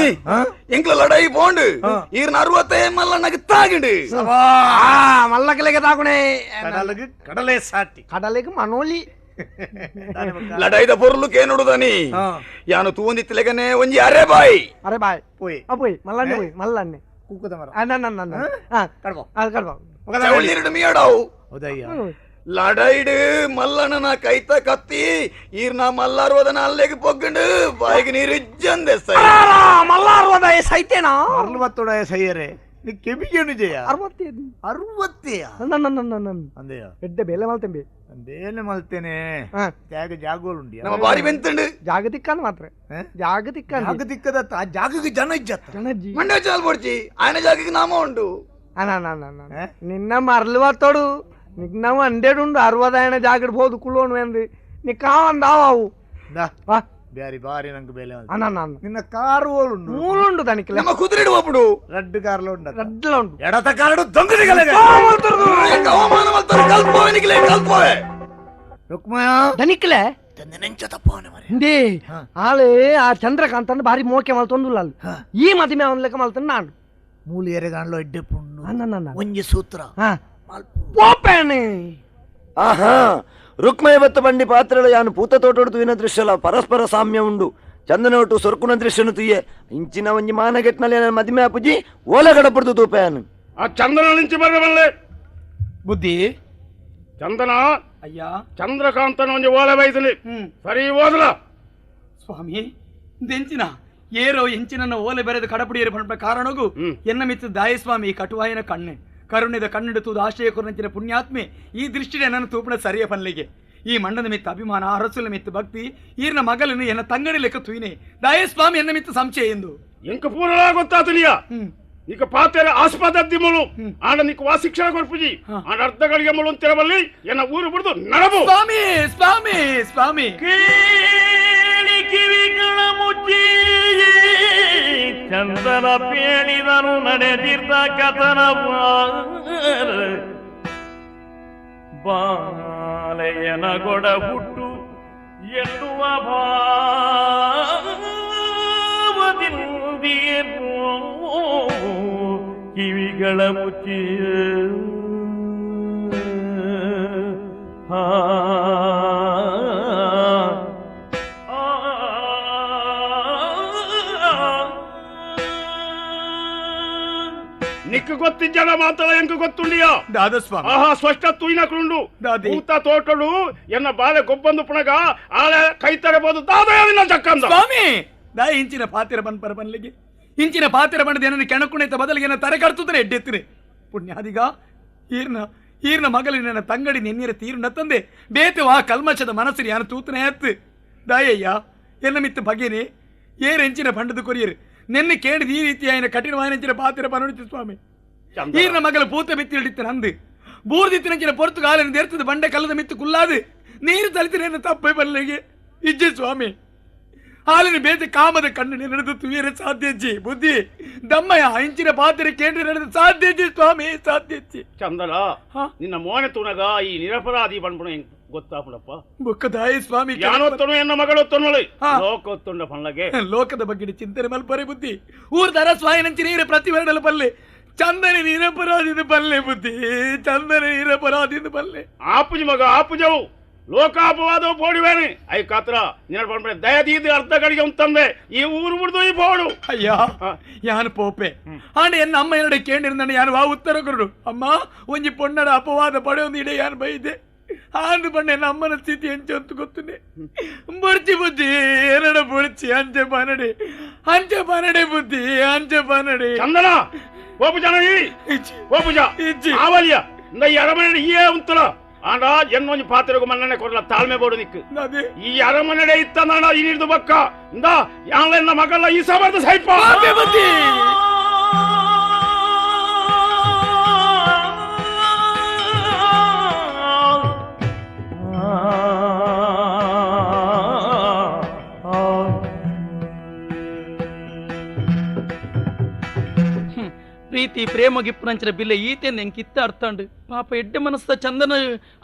ಎಂಕ್ಲ ಲಡಾಯಿ போண்டு ಈರ್ನ 60 ಮಲ್ಲಣ್ಣಗೆ ತಾಗಿಂಡು ಮಲ್ಲಕಲೆಗೆ ತಾಗುಣೆ ಕಡಲೆ ಸಾಟಿ ಕಡಲೆಗೆ ಮನೋಲಿ ಲಡಾಯಿದ ಪೊರ್ಲು ಕೇನುಡು ದನಿ ಯಾನು ತೂಂದಿತ್ತಲೆಗನೆ ಒಂಜಿ ಅರೆ ಬಾಯಿ ಅರೆ ಬಾಯ್ ಪೋಯ್ ಅಪ್ಪೋಯ್ ಮಲ್ಲಣ್ಣೆ ಕೂಕದ ಮರ ಅನ್ನ ಕಡ್ಬೋ ಕಡ್ಬ ಚೌಳಿರಡು ಮಿಯಡಾವು ಹೌದಯ್ಯ ಲಡಾಯಿಡು ಮಲ್ಲಣ್ಣನ ಕೈತ ಕತ್ತಿ ಈರ್ನ ಮಲ್ಲಾರ್ವದನ ಅಲ್ಲೆಗೆ ಪೊಗ್ಗಂಡು ಬಾಯಿಗೆ ನೀರು ಇಜ್ಜಂದೆ ಸೈ ಮಲ್ಲಾರ್ವದ ಸೈತೇನಾ ಮರಳು ಬತ್ತೋಡ ಸೈಯರೆ ನೀ ಕೆಬಿಗೆನು ಜಯ 60 ಅಂದೆಯ ಎಡ್ಡೆ ಬೇಲೆ ಮಲ್ತೇಂಬಿ ಬೇಲೆ ಮಲ್ತೇನೆ ಜಾಗೋಲುಂಡಿಯ ನಮ್ಮ ಬಾರಿ ಬೆಂತುಂಡು ಜಾಗತಿಕ್ಕಂದ್ ಮಾತ್ರ ಜಾಗತಿಕ್ಕಂದ್ ಜಾಗತಿಕ್ಕದತ್ತ ಆ ಜಾಗಕ್ಕೆ ಜನ ಇಜ್ಜತ್ತ ಜನಜ್ಜಿ ಮಂಡ್ಯ ಚಾಲ್ ಪೊಡ್ಚಿ ఆయన ಜಾಗಕ್ಕೆ ನಾಮ ಉಂಟು ಅನ್ನ ನಿನ್ನ ಮರಲು ಬತ್ತೋಡು ನಿಕ್ ನಾವು 100 ಉಂಡು 60 ಜಾಗಿಡ್ಬೋದು ಕುಳ್ಳೋನು ಎಂದು ನೀ ಕಾವಂದಾವು ಬ್ಯಾರಿ ಬಾರಿ ನಂಗೆ ಬೇಲೆ ಅನ್ನ ನಿನ್ನ ಕಾರು ಓಲುಂಡು ಮೂರುಂಡು ತನಿಕ್ಲೆ ನಮ್ಮ ಕುದುರೆಡು ಒಪ್ಪುಡು ರಡ್ಡು ಕಾರ್ಲು ಉಂಡ ರಡ್ಲ ಉಂಡು ಎಡತ ಕಾರಡು ದೊಂಗದಿಗಲಗೆ ಅವಮಾನ ಮಾಡ್ತಾರೆ ಕಲ್ಪೋವೆ ನಿಕ್ಲೆ ಕಲ್ಪೋವೆ ರುಕ್ಮಯ ದನಿಕ್ಲೆ ನೆಂಚ ತಪ್ಪವನೆ ಮರೆ ಹಿಂದೆ ಆಳೆ ಆ ಚಂದ್ರಕಾಂತ್ ಅಂದ್ರೆ ಭಾರಿ ಮೋಕೆ ಮಲ್ತೊಂದುಲ್ಲ ಅಲ್ಲಿ ಈ ಮದಿಮೆ ಅವನ ಲೆಕ್ಕ ಮಲ್ತಾನೆ ನಾನು ಮೂಲಿ ಎರೆಗಾಣ್ಲು ಎಡ್ಡೆ ಪುಣ್ಣು ಅನ್ನ ಒಂಜಿ ಸೂತ್ರ ಓಪೇನೆ ಆಹಾ ರುಕ್ಮಯವತ್ತ ಬಂಡಿ ಪಾತ್ರಗಳು ಯಾನು ಪೂತ ತೋಟೋಡು ತುಯಿನ ದೃಶ್ಯಲ ಪರಸ್ಪರ ಸಾಮ್ಯ ಉಂಡು ಚಂದನೊಟ್ಟು ಸೊರ್ಕುನ ದೃಶ್ಯನು ತುಯ್ಯೆ ಇಂಚಿನ ಒಂಜಿ ಮಾನಗೆಟ್ನಲ್ಲಿ ಮದಿಮೆ ಅಪ್ಪುಜಿ ಓಲೆ ಗಡಪಡ್ದು ತೂಪೆಯನು ಆ ಚಂದನ ನಿಂಚಿ ಬರಬಲ್ಲೆ ಬುದ್ಧಿ ಚಂದನ ಅಯ್ಯ ಚಂದ್ರಕಾಂತನ ಒಂಜಿ ಓಲೆ ಬೈಸಲಿ ಸರಿ ಓದಲ ಸ್ವಾಮಿ ದೆಂಚಿನ ಏರೋ ಎಂಚಿನ ಓಲೆ ಬೆರೆದು ಕಡಪುಡಿಯರು ಪಂಪ ಕಾರಣಗೂ ಎನ್ನ ಮಿತ್ರ ದಾಯಸ್ವಾಮಿ ಕಟುವಾಯನ ಕಣ್ಣೆ ಕರುಣಿದ ಕಣ್ಣಿಡು ತೂದು ಆಶ್ರಯ ಕೊರಂಚಿನ ಪುಣ್ಯಾತ್ಮೆ ಈ ದೃಷ್ಟಿಡೆ ನನ್ನ ತೂಪಣ ಸರಿಯ ಪನ್ಲಿಗೆ ಈ ಮಂಡದ ಮಿತ್ತ ಅಭಿಮಾನ ಅರಸುಲ ಮಿತ್ತ ಭಕ್ತಿ ಈರ್ನ ಮಗಲನ್ನು ಎನ್ನ ತಂಗಡಿ ಲೆಕ್ಕ ತುಯಿನೆ ದಾಯಸ್ವಾಮಿ ಎನ್ನ ಮಿತ್ತ ಸಂಶಯ ಎಂದು ಎಂಕ ಪೂರಲ ಗೊತ್ತಾತಲಿಯ నీకు పాతేర ఆస్పత్రి ములు ఆడ నీకు వా శిక్షణ కొడుపుజి ఆడ అర్ధ గడిగ ములు తెరవల్లి ఎన్న ఊరు బిడుదు నడబు ಸ್ವಾಮಿ ಸ್ವಾಮಿ ಸ್ವಾಮಿ ಕೇಳಿ ಕಿವಿಗಳ ಮುಚ್ಚಿ ಚಂದನ ಪೇಳಿದನು ನಡೆದಿರ್ದ ಕಥನ ಬಾಲೆಯನ ಗೊಡ ಹುಟ್ಟು ಎನ್ನುವ ಭಾವದಿಂದಿಯೇನು ಕಿವಿಗಳ ಮುಚ್ಚಿ నీకు గొత్తించడ మాత్రం ఎంకు గొత్తుండియా ದಾದಸ್ವಾಮಿ ఆహా స్పష్ట తూయినకులుండు దాది. ఊత తోటలు ఎన్న బాలె గొప్పందు పునగా ఆలే కైతరబోదు దాదయన చక్కంద ಸ್ವಾಮಿ ದಾಯ ಇಂಚಿನ ಪಾತಿರ ಬನ್ ಪರ ಬನ್ಲಿಗೆ ಇಂಚಿನ ಪಾತಿರ ಬಣ್ಣದ ಏನನ್ನು ಕೆಣಕುಣಿತ ಬದಲಿಗೆ ನನ್ನ ತರೆ ಕಡ್ತುತ್ತಾರೆ ಎಡ್ಡೆತ್ತಿರಿ ಪುಣ್ಯಾದಿಗ ಈರ್ನ ಮಗಲಿ ನನ್ನ ತಂಗಡಿ ನೆನ್ನಿರ ತೀರ್ನ ತಂದೆ ಬೇತವಾ ಕಲ್ಮಶದ ಮನಸ್ಸಿನ ಯಾನು ತೂತನೆ ಎತ್ತು ದಾಯಯ್ಯ ಎನ್ನ ಮಿತ್ತು ಬಗೆನೆ ಏರೆಂಚಿನ ಪಂಡದ ಕೊರಿಯರು ನೆನ್ನೆ ಕೇಳಿದ ಈ ರೀತಿಯಾಯಿನ ಕಠಿಣವಾಯಿನ ಪಾತಿರ ಪನುಡಿತು ಸ್ವಾಮಿ ಈರ್ನ ಮಗಲ ಪೂತ ಬಿತ್ತಿಡಿತ್ತ ನಂದು ಬೂರ್ದಿತ್ತಿನ ಪೊರ್ತುಗಾಲಿನ ದೇರ್ತದ ಬಂಡೆ ಕಲ್ಲದ ಮಿತ್ತು ಕುಲ್ಲಾದು ನೀರು ತಲಿತಿನ ತಪ್ಪೆ ಬಲ್ಲಿಗೆ ಇಜ್ಜೆ ಸ್ವಾಮಿ ಹಾಲಿನ ಬೇತೆ ಕಾಮದ ಕಣ್ಣಿನ ನಡೆದು ತುವಿಯರ ಸಾಧ್ಯಜ್ಜಿ ಬುದ್ಧಿ ದಮ್ಮಯ್ಯ ಇಂಚಿನ ಪಾತ್ರೆ ಕೇಂದ್ರ ನಡೆದು ಸಾಧ್ಯಜ್ಜಿ ಸ್ವಾಮಿ ಸಾಧ್ಯಜ್ಜಿ ಚಂದನ ನಿನ್ನ ಮೋನೆ ತುನಗ ಈ ನಿರಪರಾಧಿ ಬಣ್ಣ ಗೊತ್ತಾಪುಡಪ್ಪ ಬುಕ್ಕದಾಯಿ ಸ್ವಾಮಿ ಯಾನೊತ್ತನು ಎನ್ನ ಮಗಳೊತ್ತನು ಲೋಕೊತ್ತುಂಡ ಪಣ್ಣಗೆ ಲೋಕದ ಬಗ್ಗೆ ಚಿಂತನೆ ಮಲ್ಪರೆ ಬುದ್ಧಿ ಊರ್ ದರ ಸ್ವಾಯನಂಚಿ ನೀರ ಪ್ರತಿಭಟನೆ ಪಲ್ಲೆ ಚಂದನೆ ನಿರಪರಾಧಿನ ಬಲ್ಲೆ ಬುದ್ಧಿ ಚಂದನೆ ನಿರಪರಾಧಿನ ಬಲ್ಲೆ ಆಪುಜಿ ಮಗ ಆಪುಜವು ಲೋಕಾಪವಾದವು ಪೋಡಿವೇನೆ ಐ ಕಾತ್ರ ನಿನ್ನ ಪಂಪಡೆ ದಯದೀದಿ ಅರ್ಧ ಗಡಿಗೆ ಉಂತಂದೆ ಈ ಊರು ಬಿಡ್ದು ಈ ಪೋಡು ಅಯ್ಯ ಯಾನು ಪೋಪೆ ಆಂಡ ಎನ್ನ ಅಮ್ಮ ಎರಡೆ ಕೇಂದ್ರ ಯಾನು ವಾ ಉತ್ತರ ಕೊರಡು ಅಮ್ಮ ಒಂಜಿ ಪೊಣ್ಣಡ ಅಪವಾದ ಪಡೆ ಒಂದು ಇಡೆ ಯಾನು ಬೈದೆ ಆಂದು ಪಂಡೆ ನಮ್ಮನ ಸ್ಥಿತಿ ಎಂಚ ಅಂತ ಗೊತ್ತುಂಡೆ ಬುಡ್ಚಿ ಬುದ್ಧಿ ಏನಡ ಬುಡ್ಚಿ ಅಂಚೆ ಬಾನಡೆ ಬುದ್ಧಿ ಅಂಚೆ ಬಾನಡೆ ಚಂದನ ఓ పూజాని ఓ పూజ ఆవలియ ఇంద ఈ అరమనే ఇయే ఉంతుల ఆండ ఎన్నొంజి పాత్రకు మన్ననే కొరల తాಳ್ಮೆ ಬೋಡು ನಿಕ್ಕು ಈ ಅರಮನೆಡೆ ಇತ್ತಂದ ಈ ನಿರ್ದು ಬಕ್ಕ ಇಂದ ಯಾನ್ಲೆನ್ನ ಮಗಲ್ಲ ಈ ಸಮರ್ಥ ಸೈಪ ಪ್ರೀತಿ ಪ್ರೇಮ ಗಿಪ್ಪುನಂಚಿನ ಬಿಲ್ಲೆ ಈತೇನು ಹೆಂಗೆ ಕಿತ್ತ ಅರ್ಥಂಡು ಪಾಪ ಎಡ್ಡೆ ಮನಸ್ಸ ಚಂದನ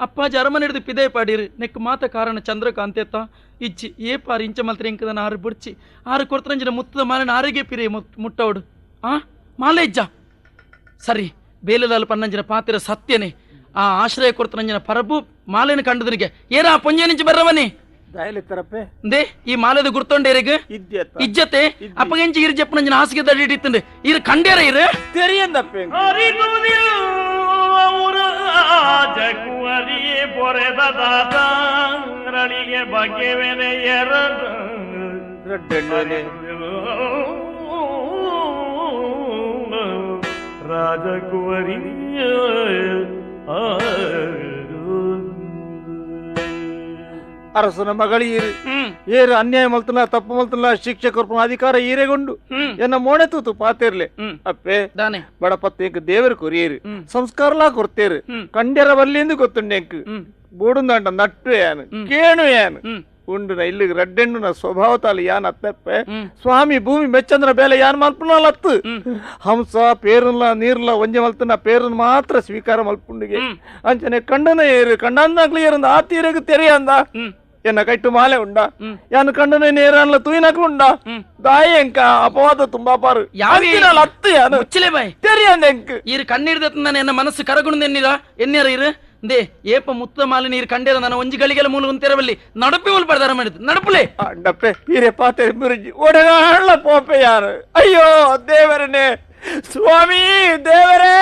ಅಪ್ಪಾಜಿ ಅರಮನೆ ಹಿಡಿದು ಪಿದೇ ಪಾಡಿರು ನೆಕ್ ಮಾತ ಕಾರಣ ಚಂದ್ರಕಾಂತೆತ್ತ ಇಜ್ಜಿ ಏ ಪಾರು ಇಂಚ ಮಲ್ತ್ರಿ ಎಂಕದನ ಆರು ಬುಡ್ಚಿ ಆರು ಕೊಡ್ತರಂಜಿನ ಮುತ್ತದ ಮಾಲಿನ ಆರಿಗೆ ಪಿರೇ ಮುಟ್ಟವಡು ಮಾಲೆ ಇಜ್ಜ ಸರಿ ಬೇಲೆಲಾಲು ಪನ್ನಂಜಿನ ಪಾತಿರ ಸತ್ಯನೇ ಆ ಆಶ್ರಯ ಕೊಡ್ತರಂಜಿನ ಪರಬು ಮಾಲೆನ ಕಂಡದನಿಗೆ ಏರಾ ಪೊಂಜೆ ನಿಂಚಿ ಬರ್ರವನಿ ದೇ ಈ ಮಾಲೆದ ಗುರ್ತೊಂಡೇರಿಗೆ ಇಜ್ಜತೆ ಅಪ್ಪಗೆಂಚಿ ಇರು ಜಪ್ಪನಂಜಿನ ಹಾಸಿಗೆ ದಡಿಟ್ಟಿತ್ತಂಡೆ ಇರು ಕಂಡೇರ ಇರು ತೆರಿಯಂದಪ್ಪೆ ಜಕುವರಿ ಪೊರೆದ ದಾತರಳಿಗೆ ಬಗೆವೆನೆ ಎರಡು ರಾಜಕುವರಿ ಅರಸನ ಮಗಳೀರು ಏರು ಅನ್ಯಾಯ ಮಲ್ತನ ತಪ್ಪು ಮಲ್ತನ ಶಿಕ್ಷೆ ಕೊರ್ಪನ ಅಧಿಕಾರ ಈರೆಗೊಂಡು ಎನ್ನ ಮೋಣೆ ತೂತು ಪಾತಿರ್ಲೆ ಅಪ್ಪೆ ಬಡಪತ್ತೇಂಕ್ ದೇವರು ಕೊರಿಯರು ಸಂಸ್ಕಾರಲಾ ಕೊರ್ತೇರು ಕಂಡ್ಯರ ಬಲ್ಲಿಂದು ಗೊತ್ತುಂಡೆಂಕ್ ಬೂಡುಂದಂಡ ನಟ್ಟು ಯಾನು ಕೇಣು ಯಾನು ಉಂಡು ಇಲ್ಲಿ ರಡ್ಡೆಂಡು ಸ್ವಭಾವತಾಲಿ ಯಾನ್ ಅತ್ತಪ್ಪೆ ಸ್ವಾಮಿ ಭೂಮಿ ಮೆಚ್ಚಂದ್ರ ಬೇಲೆ ಯಾನ್ ಮಲ್ಪನಲ್ಲ ಅತ್ತು ಹಂಸ ಪೇರುಲ್ಲ ನೀರ್ಲ ಒಂಜೆ ಮಲ್ತನ ಪೇರನ್ ಮಾತ್ರ ಸ್ವೀಕಾರ ಮಲ್ಪುಂಡಿಗೆ ಅಂಚನೆ ಕಂಡನ ಏರು ಕಂಡಂದಾಗ್ಲಿ ಏರಂದ ಆ ತೀರೆಗೆ ತೆರೆಯ ಅಂದ ಎನ್ನ ಕೈಟು ಮಾಲೆ ಉಂಡ ಯಾನು ಕಂಡನ ನೇರನ್ಲ ತೂಯಿನಕ್ಲು ಉಂಡ ದಾಯಂಕ ಅಪವಾದ ತುಂಬಾ ಪಾರು ಅತ್ತು ಯಾನು ಬಾಯ್ ತೆರೆಯಂದ ಎಂಕ್ ಇರು ಕಣ್ಣಿಡ್ದತ್ತ ಎನ್ನ ಮನಸ್ಸು ಕರಗುಣದ ಎನ್ನಿರ ಇರು ದೇ ಏಪ ಮುತ್ತ ಮಾಲಿ ನೀರು ಕಂಡೇರ ನನ್ನ ಒಂಜಿ ಗಳಿಗೆಲ ಮೂಲ ಒಂತೆರವಲ್ಲಿ ನಡಪಿ ಮೂಲ ಪಡೆದಾರ ಮಾಡಿದ್ದು ನಡಪುಲೆ ಅಡ್ಡಪ್ಪೆ ಹಿರೇ ಪಾತೆ ಮುರುಜಿ ಒಡಗಾಳ ಪೋಪೆ ಯಾರು ಅಯ್ಯೋ ದೇವರನೇ ಸ್ವಾಮಿ ದೇವರೇ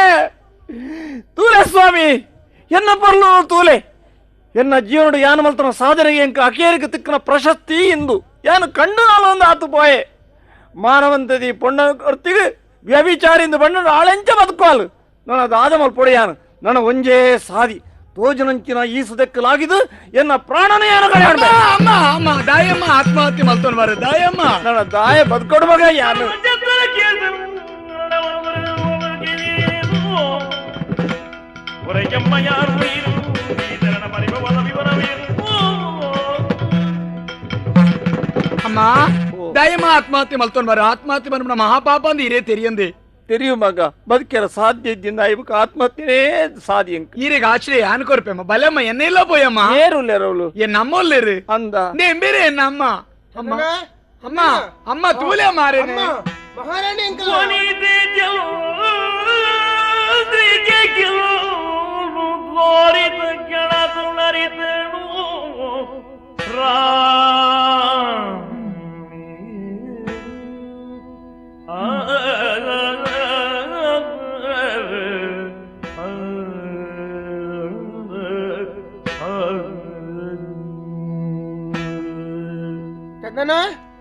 ತೂಲೆ ಸ್ವಾಮಿ ಎನ್ನ ಪರ್ಲು ತೂಲೆ ಎನ್ನ ಜೀವನಡು ಯಾನು ಮಲ್ತನ ಸಾಧನೆಗೆ ಎಂಕ ಅಕೇರಿಗೆ ತಿಕ್ಕನ ಪ್ರಶಸ್ತಿ ಇಂದು ಯಾನು ಕಂಡು ನಾಲೊಂದು ಆತು ಪೋಯೆ ಮಾನವಂತದಿ ಪೊಣ್ಣ ಹೊರ್ತಿಗೆ ವ್ಯಭಿಚಾರಿಂದ ಬಣ್ಣ ಆಳೆಂಚ ಬದುಕಾಲು ನಾನು ಅದು ಆದ ಮಲ್ಪೊಡೆಯಾನು ನನ್ನ ಒಂಜೇ ಸಾದಿ ತೋಜನಂಚಿನ ಈ ಸುದಕ್ಕಲಾಗಿದ್ದು ಎನ್ನ ಪ್ರಾಣನೇ ಯಾನು ದಾಯಮ್ಮ ಆತ್ಮಹತ್ಯೆ ಮಲ್ತೋನ್ ಬಾರ ದಾಯಮ್ಮ ನನ್ನ ದಾಯ ಬದುಕೊಡು ಮಗ ಯಾನು ಅಮ್ಮ ದಾಯಮ್ಮ ಆತ್ಮಹತ್ಯೆ ಮಲ್ತೋನ್ ಬಾರ ಆತ್ಮಹತ್ಯೆ ಬಂದ ಮಹಾಪಾಪ ಅಂದ್ ಇರೇ ತೆರಿಯಂದೆ ತೆರಿಯು ಮಗ ಬದುಕಿರ ಸಾಧ್ಯ ಇದ್ದಿಂದ ಇವಕ್ಕೆ ಆತ್ಮಹತ್ಯೆ ಸಾಧ್ಯ ಈರೆಗ ಆಶ್ರಯ ಅನ್ಕೊರ್ಪೆಮ್ಮ ಬಲಮ್ಮ ಎನ್ನೆಲ್ಲ ಪೋಯಮ್ಮ ಏರುಲ್ಲೇರವಳು ಎನ್ ನಮ್ಮಲ್ಲೇರು ಅಂದ ಬೇರೆ ಎನ್ನ ಅಮ್ಮ ಅಮ್ಮ ಅಮ್ಮ ಅಮ್ಮ ತೂಲೆ ಮಾರೇನೆ ಮಹಾರಾಣಿ ಚಂದನ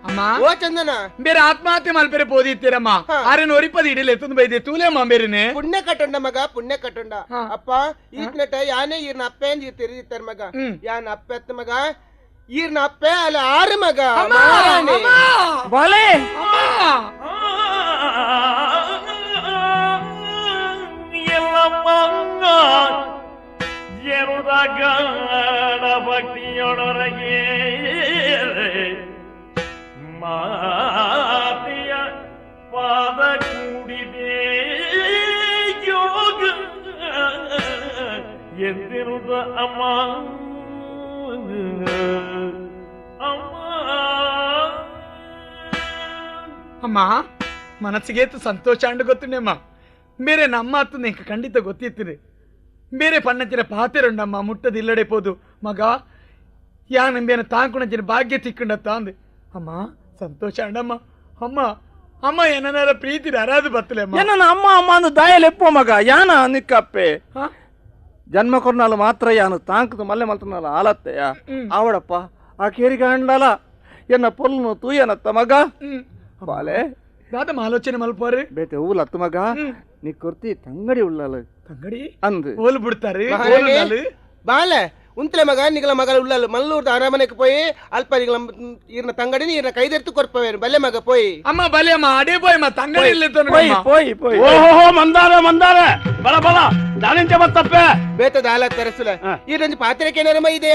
ಅಮ್ಮ ಓ ಚಂದನ ಬೇರೆ ಆತ್ಮಹತ್ಯೆ ಮಲ್ಪೆರೆ ಪೋದಿತ್ತೀರಮ್ಮ ಆರೇನು ಒರಿಪದಿ ಇಡಿಲ್ಲ ಎತ್ತೊಂದು ಬೈದೆ ತೂಲೆಮ್ಮ ಬೇರೆನೆ ಪುಣ್ಯ ಕಟ್ಟೊಂಡ ಮಗ ಪುಣ್ಯ ಕಟ್ಟೊಂಡ ಅಪ್ಪ ಈತ್ನಟ ಯಾನೇ ಈರ್ನ ಅಪ್ಪೆ ಅಂತ ತೆರೀತಾರ ಮಗ ಯಾನ್ ಅಪ್ಪೆ ಅತ್ತ ಮಗ ಈರ್ನ ಅಪ್ಪೆ ಅಲ್ಲ ಆರು ಮಗ ಮಹಾರಾಣಿ ಬಾಲೆ ಎರುದಗಾಡ ಭಕ್ತಿಯೊಡರಗೆ ಮಾತೆಯ ಪಾದ ಕೂಡಿದೆ ಯೋಗ ಎಂದಿರುದ ಅಮ್ಮ ಅಮ್ಮ ಮನಸ್ಸಿಗೆ ಸಂತೋಷ ಅಂಡು ಗೊತ್ತುಂಡೆಮ್ಮ ಬೇರೆ ನಮ್ಮ ಅತ್ತು ನಿಂಗೆ ಖಂಡಿತ ಗೊತ್ತಿತ್ತು ಬೇರೆ ಪಣ್ಣಂಚಿನ ಪಾತೆರುಂಡಮ್ಮ ಮುಟ್ಟದಿಲ್ಲಡೆ ಪೋದು ಮಗ ಯಾ ನಂಬೇನ ತಾಂಕುಣಂಚಿನ ಭಾಗ್ಯ ತಿಕ್ಕಂಡತ್ತ ಅಂದೆ ಅಮ್ಮ ಸಂತೋಷ ಅಂಡಮ್ಮ ಅಮ್ಮ ಅಮ್ಮ ಏನಾರ ಪ್ರೀತಿ ಅರಾದು ಬತ್ತಲೆ ನನ್ನ ಅಮ್ಮ ಅಮ್ಮ ಅಂದು ದಾಯಲೆಪ್ಪೋ ಮಗ ಯಾನ ನಿಕ್ಕಪ್ಪೆ ಜನ್ಮ ಕೊರ್ನಾಲು ಮಾತ್ರ ಯಾನು ತಾಂಕದು ಮಲ್ಲೆ ಮಲ್ತನಾಲ ಆಲತ್ತೆಯ ಆವಡಪ್ಪ ಆ ಕೇರಿಗೆ ಅಂಡಲ ಎನ್ನ ಪೊಲ್ಲು ತೂಯನತ್ತ ಮಗ ಬಾಲೆ ದಾದ ಆಲೋಚನೆ ಮಲ್ಪಾರೆ ಬೇತೆ ಹೂಲತ್ತು ಮಗ ನೀ ಕೊರ್ತಿ ತಂಗಡಿ ಉಳ್ಳಲ್ಲ ತಂಗಡಿ ಅಂದು ಹೋಲ್ ಬಿಡ್ತಾರೆ బాలే ఉంతలే మగ నిగల మగలు ఉల్లాలు మల్లూరు అరమనకి పోయి అల్ప నిగల ఈయన తంగడిని ఈయన కైదెత్తు కొరపోయాను బల్లె మగ పోయి అమ్మ బలే అమ్మ అడే పోయి మా ತಂಗಡಿ పోయి ఓహో మందారే బల బల దానించే తప్పే ಬೇತ ದಾಲ ತರಸುಲ ಈ ರಂಜಿ ಪಾತ್ರೆಕೇನರಮ್ಮ ಇದೆ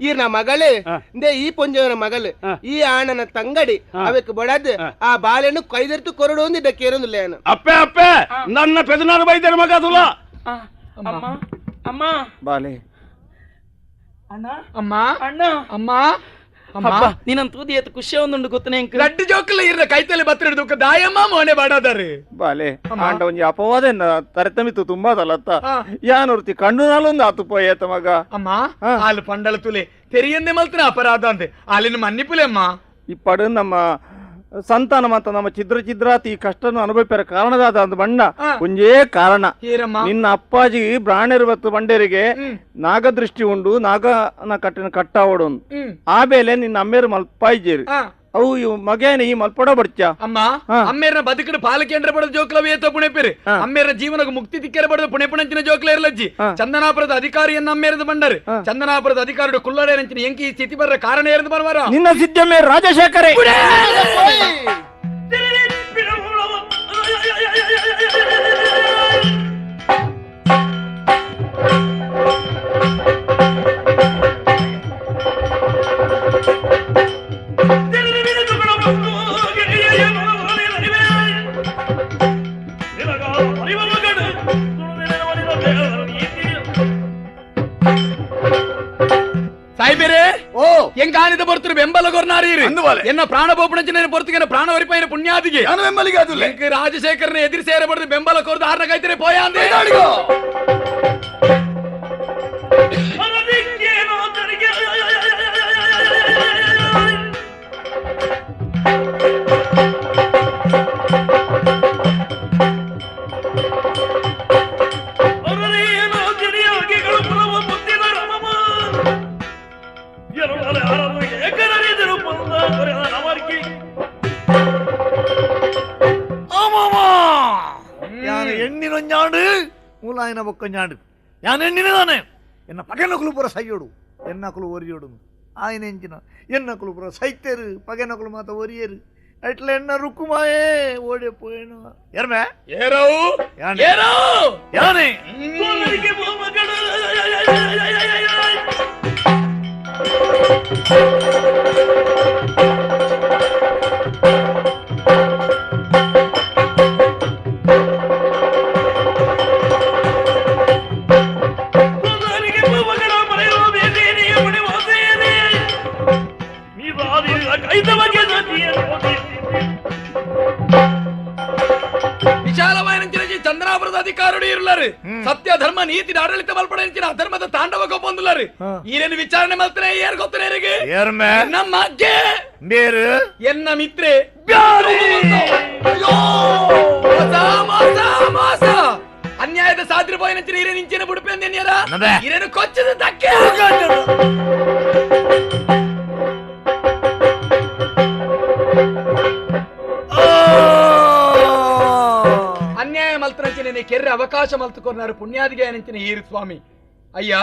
ಈರ್ನ ಮಗಳು ಇಂದೇ ಈ ಪೊಂಜವನ ಮಗಳು ಈ ಆಣನ ತಂಗಡಿ ಅವಕ್ಕೆ ಬಡದ್ ಆ ಬಾಲೆನು ಕೈದೆತ್ತು ಕೊರಡು ಒಂದಿದ್ದ ಕೇರೊಂದಿಲ್ಲ ಅಪ್ಪೆ ಅಪ್ಪೆ ನನ್ನ ಪೆದನಾರು ಬೈದರು ಮಗ ತುಲ ಅಮ್ಮ ಬಾಲೆ ಅಣ್ಣ ಅಮ್ಮ ಅಣ್ಣ ಅಮ್ಮ ಅಮ್ಮ ನೀನಂತ ತೂದಿ ಎತ್ತು ಖುಷಿ ಒಂದುಂಡು ಗೊತ್ತನೆ ಗಡ್ಡಿ ಜೋಕಲ್ಲ ಇರ್ರ ಕೈತಲ್ಲಿ ಬತ್ರ ಹಿಡಿದು ದಾಯಮ್ಮ ಮೋನೆ ಬಾಡಾದಾರೆ ಬಾಲೆ ಆಂಡ ಒಂಜಿ ಅಪವಾದ ತರತಮಿತ್ತು ತುಂಬಾ ತಲತ್ತ ಯಾನೂರ್ತಿ ಕಣ್ಣು ನಾಲೊಂದು ಆತು ಪೋಯೇತ ಮಗ ಅಮ್ಮ ಹಾಲು ಪಂಡಲ ತುಲೆ ತೆರಿಯಂದೆ ಮಲ್ತನ ಅಪರಾಧ ಅಂತೆ ಹಾಲಿನ ಮನ್ನಿಪುಲೆ ಅಮ್ಮ ಇಪ್ಪಡು ನಮ್ಮ ಸಂತಾನ ಮಾತ ನಮ್ಮ ಚಿದ್ರಾತಿ ಈ ಕಷ್ಟನು ಅನುಭವಿಪರ ಕಾರಣದಾದ ಅಂದ ಬಣ್ಣ ಒಂಜೇ ಕಾರಣ ನಿನ್ನ ಅಪ್ಪಾಜಿ ಬ್ರಾಹ್ಮಣರು ಬತ್ತು ಬಂಡೇರಿಗೆ ನಾಗದೃಷ್ಟಿ ಉಂಡು ನಾಗನ ಕಟ್ಟಿನ ಕಟ್ಟಾವಡು ಆ ಬೇಲೆ ನಿನ್ನ ಅಮ್ಮೇರು ಮಲ್ಪಾಯ್ಜೇರಿ ಅವು ಇವು ಮಗೇನ ಈ ಮಲ್ಪಡ ಬರ್ಚ ಅಮ್ಮ ಅಮ್ಮೇರನ ಬದುಕಡು ಪಾಲಕೇಂದ್ರ ಪಡೆದ ಜೋಕ್ಲವೇ ಏತ ಪುಣೆಪೇರಿ ಅಮ್ಮೇರ ಜೀವನಕ್ಕೆ ಮುಕ್ತಿ ತಿಕ್ಕರ ಪಡೆದ ಪುಣೆಪುಣಂಚಿನ ಜೋಕ್ಲ ಇರಲಜ್ಜಿ ಚಂದನಾಪುರದ ಅಧಿಕಾರಿಯನ್ನ ಅಮ್ಮೇರದ ಬಂಡರು ಚಂದನಾಪುರದ ಅಧಿಕಾರಿ ಕುಲ್ಲಡೆ ನಂಚಿನ ಎಂಕಿ ಸ್ಥಿತಿ ಬರ ಕಾರಣ ಏರದ ಬರವಾರ ನಿನ್ನ ಸಿದ್ಧಮೇ ರಾಜಶೇಖರೇ ಸಾಯ್ಬೇರೆ ಎಂಗಾನಿದ ಬರ್ತರು ಬೆಂಬಲ ಕೊರ್ನಾರೀರಿ ಎನ್ನ ಪ್ರಾಣ ಬೋಪಣಚಿನ ಪೊರ್ತುಗೆನ ಪ್ರಾಣ ವರಿಪೈನ ಪುಣ್ಯಾದಿಗೆ ರಾಜಶೇಖರನ ಎದುರು ಸೇರಬಾರ್ದು ಬೆಂಬಲ ಕೊರ್ದು ಆರ್ನ ಕೈತರೆ ಪೋಯ ಅಂದೆ എണ്ണിനൊഞ്ഞാണ്ട് മൂലായന പൊക്കഞ്ഞാണ്ട് ഞാൻ എണ്ണിനതാണ് എന്ന പകനക്കുളു പുറ സയ്യോಡು ಎನ್ನಕುಲು ಒರಿಯೋಡು ఆయన ఎంచిన ఎన్నకులు పుర సైతేరు పగనకులు మాత ఒరియరు అట్లా ఎన్న రుక్కుమాయే ఓడిపోయాను ఎర్మే ఏరవు యానే ವಿಶಾಲವಾದ ಚಂದ್ರಾಪುರದ ಅಧಿಕಾರಿಗಳು ಇರ್ಲಾರು ಸತ್ಯ ಧರ್ಮ ನೀತಿ ಆಡಳಿತ ಮಲ್ಪಡಿನ ಅಧರ್ಮದ ತಾಂಡವ ಬಂದುಲಾರು ಈರೇನು ವಿಚಾರಣೆ ಮಾಡ್ತಾರೆ ಯಾರು ಗೊತ್ತನೇ ನಮ್ಮ ಅಜ್ಜೆ ಬೇರು ಎನ್ನ ಮಿತ್ರೆ ಅನ್ಯಾಯದ ಸಾಧ್ರ ಪೋಯಿನ ಹಿರೇನು ಇಂಚಿನ ಬುಡುಪೆ ಅಂದೇನ್ಯಾರ ಹಿರೇನು ಕೊಚ್ಚದ ತಕ್ಕೆ ಅನ್ಯಾಯ ಮಲ್ತನಂಚಿನ ಕೆರ್ರೆ ಅವಕಾಶ ಮಲ್ತುಕೊರ್ನಾರು ಪುಣ್ಯಾದಿಗೆ ನಂಚಿನ ಈರು ಸ್ವಾಮಿ ಅಯ್ಯ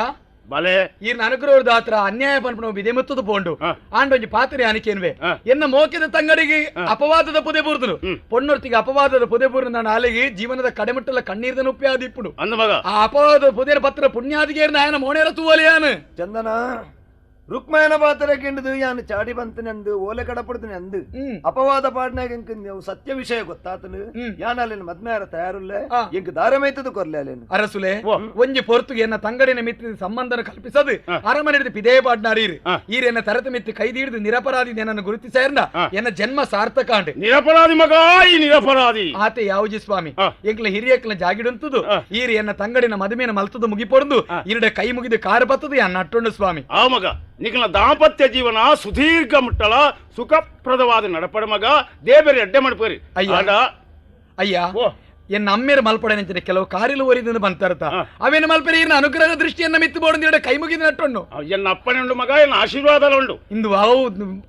ಬಲೆ ಈರ್ನ ಅನುಗ್ರಹದ ಹತ್ರ ಅನ್ಯಾಯ ಪನ್ಪನ ಬಿದೆ ಮುತ್ತದು ಪೋಂಡು ಆಂಡೊಂಜಿ ಪಾತ್ರೆ ಆನಿಕೆನ್ವೆ ಎನ್ನ ಮೋಕೆದ ತಂಗಡಿಗೆ ಅಪವಾದದ ಪುದೆ ಬೂರ್ದನು ಪೊನ್ನೊರ್ತಿಗೆ ಅಪವಾದದ ಪುದೆ ಬೂರ್ನ ನಾನು ಅಲೆಗಿ ಜೀವನದ ಕಡೆಮಟ್ಟಲ ಕಣ್ಣೀರ್ದ ನುಪ್ಪೆ ಆದಿಪ್ಪುಡು ಆ ಅಪವಾದದ ಪುದೇರ ಪತ್ರ ಪುಣ್ಯಾದಿಗೆ ನಾಯನ ಮೋಣೇರ ತೂವಲಿಯಾನು ಚಂದನ ರುಕ್ಮಾಯನ ಪಾತ್ರ ಕೆಂಡದು ಯಾನು ಚಾಡಿ ಬಂತನೆಂದು ಓಲೆ ಕಡಪಡ್ತೀನಿ ಅಂದು ಅಪವಾದ ಪಾಡ್ನಾಗ ನೀವು ಸತ್ಯ ವಿಷಯ ಗೊತ್ತಾತನು ಯಾನ ಅಲ್ಲಿನ ಮದ್ಮೆಯಾರ ತಯಾರುಲ್ಲ ಎಂಕ್ ದಾರಮೈತದು ಕೊರ್ಲೆ ಅಲ್ಲೇನು ಅರಸುಲೆ ಒಂಜಿ ಪೊರ್ತುಗೆ ಎನ್ನ ತಂಗಡಿನ ಮಿತ್ರ ಸಂಬಂಧನ ಕಲ್ಪಿಸದು ಅರಮನೆ ಹಿಡಿದು ಪಿದೇ ಪಾಡ್ನಾರೀರು ಈರೆನ್ನ ತರತ ಮಿತ್ತಿ ಕೈದಿ ಹಿಡಿದು ನಿರಪರಾಧಿ ನನ್ನನ್ನು ಗುರುತಿಸೇರ್ನ ಎನ್ನ ಜನ್ಮ ಸಾರ್ಥಕ ಅಂಡೆ ನಿರಪರಾಧಿ ಮಗ ಈ ನಿರಪರಾಧಿ ಆತೆ ಯಾವುಜಿ ಸ್ವಾಮಿ ಎಂಕ್ಲ ಹಿರಿಯಕ್ಲ ಜಾಗಿಡುಂತದು ಈರಿ ಎನ್ನ ತಂಗಡಿನ ಮದುಮೆನ ಮಲ್ತದು ಮುಗಿಪೊಂದು ಇರಡೆ ಕೈ ಮುಗಿದು ಕಾರು ಬತ್ತದು ಎನ್ನ ಅಟ್ಟೊಂಡು ಸ್ವಾಮಿ ಆ ಮಗ ನಿಖಲ ದಾಂಪತ್ಯ ಜೀವನ ಸುದೀರ್ಘ ಮುಟ್ಟಲ ಸುಖಪ್ರದವಾದ ನಡಪಡ ಮಗ ದೇವರಿ ಅಡ್ಡೆ ಮಾಡ್ಪೇರಿ ಅಯ್ಯ ಎನ್ನ ಅಮ್ಮೇರು ಮಲ್ಪಡೆನಂಚಿನ ಕೆಲವು ಕಾರ್ಯಲು ಒರಿದಿಂದ ಬಂತರ್ತ ಅವೇನು ಮಲ್ಪೆರೆ ಇನ್ನ ಅನುಗ್ರಹ ದೃಷ್ಟಿಯನ್ನ ಮಿತ್ತು ಬೋಡ ಕೈ ಮುಗಿದ ನಟ್ಟೊಂಡು ಎನ್ನ ಅಪ್ಪನೇ ಉಂಡು ಮಗ ಎನ್ನ ಆಶೀರ್ವಾದ ಉಂಡು ಇಂದು ಅವು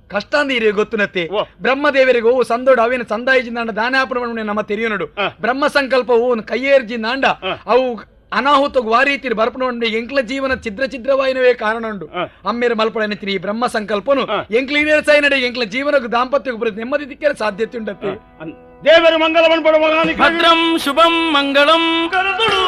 ಕಷ್ಟಾಂದ ಹಿರಿಯ ಗೊತ್ತುನತ್ತೆ ಬ್ರಹ್ಮದೇವರಿಗೆ ಓ ಸಂದೋಡು ಅವೇನು ಸಂದಾಯಿಜಿಂದ ದಾನಾಪುರ ನಮ್ಮ ತೆರಿಯೋನಡು ಬ್ರಹ್ಮ ಸಂಕಲ್ಪವು ಕೈಯೇರ್ಜಿಂದ ಅವು ಅನಾಹುತ ವಾರೀತಿರು ಬರ್ಪಣೆ ಎಂಕ್ಲ ಜೀವನ ಛಿದ್ರವಾಯಿನವೇ ಕಾರಣ ಉಂಡು ಅಮ್ಮೇರು ಮಲ್ಪಡೆನಂಚಿನ ಈ ಬ್ರಹ್ಮ ಸಂಕಲ್ಪನು ಎಂಕ್ಲ ಈಡೇರ್ಸಾಯಿ ನಡೆ ಎಂಕ್ಲ ಜೀವನಕ್ಕೆ ದಾಂಪತ್ಯಕ್ಕೆ ಬರುತ್ತೆ ನೆಮ್ಮದಿ ದಿಕ್ಕರ ಸಾಧ್ಯತೆ ಉಂಡತ್ತೆ ದೇವರು ಮಂಗಲವನ್ನು ಪಡುವ ಭದ್ರಂ ಶುಭಂ ಮಂಗಳಂ ಕರೆದುಡು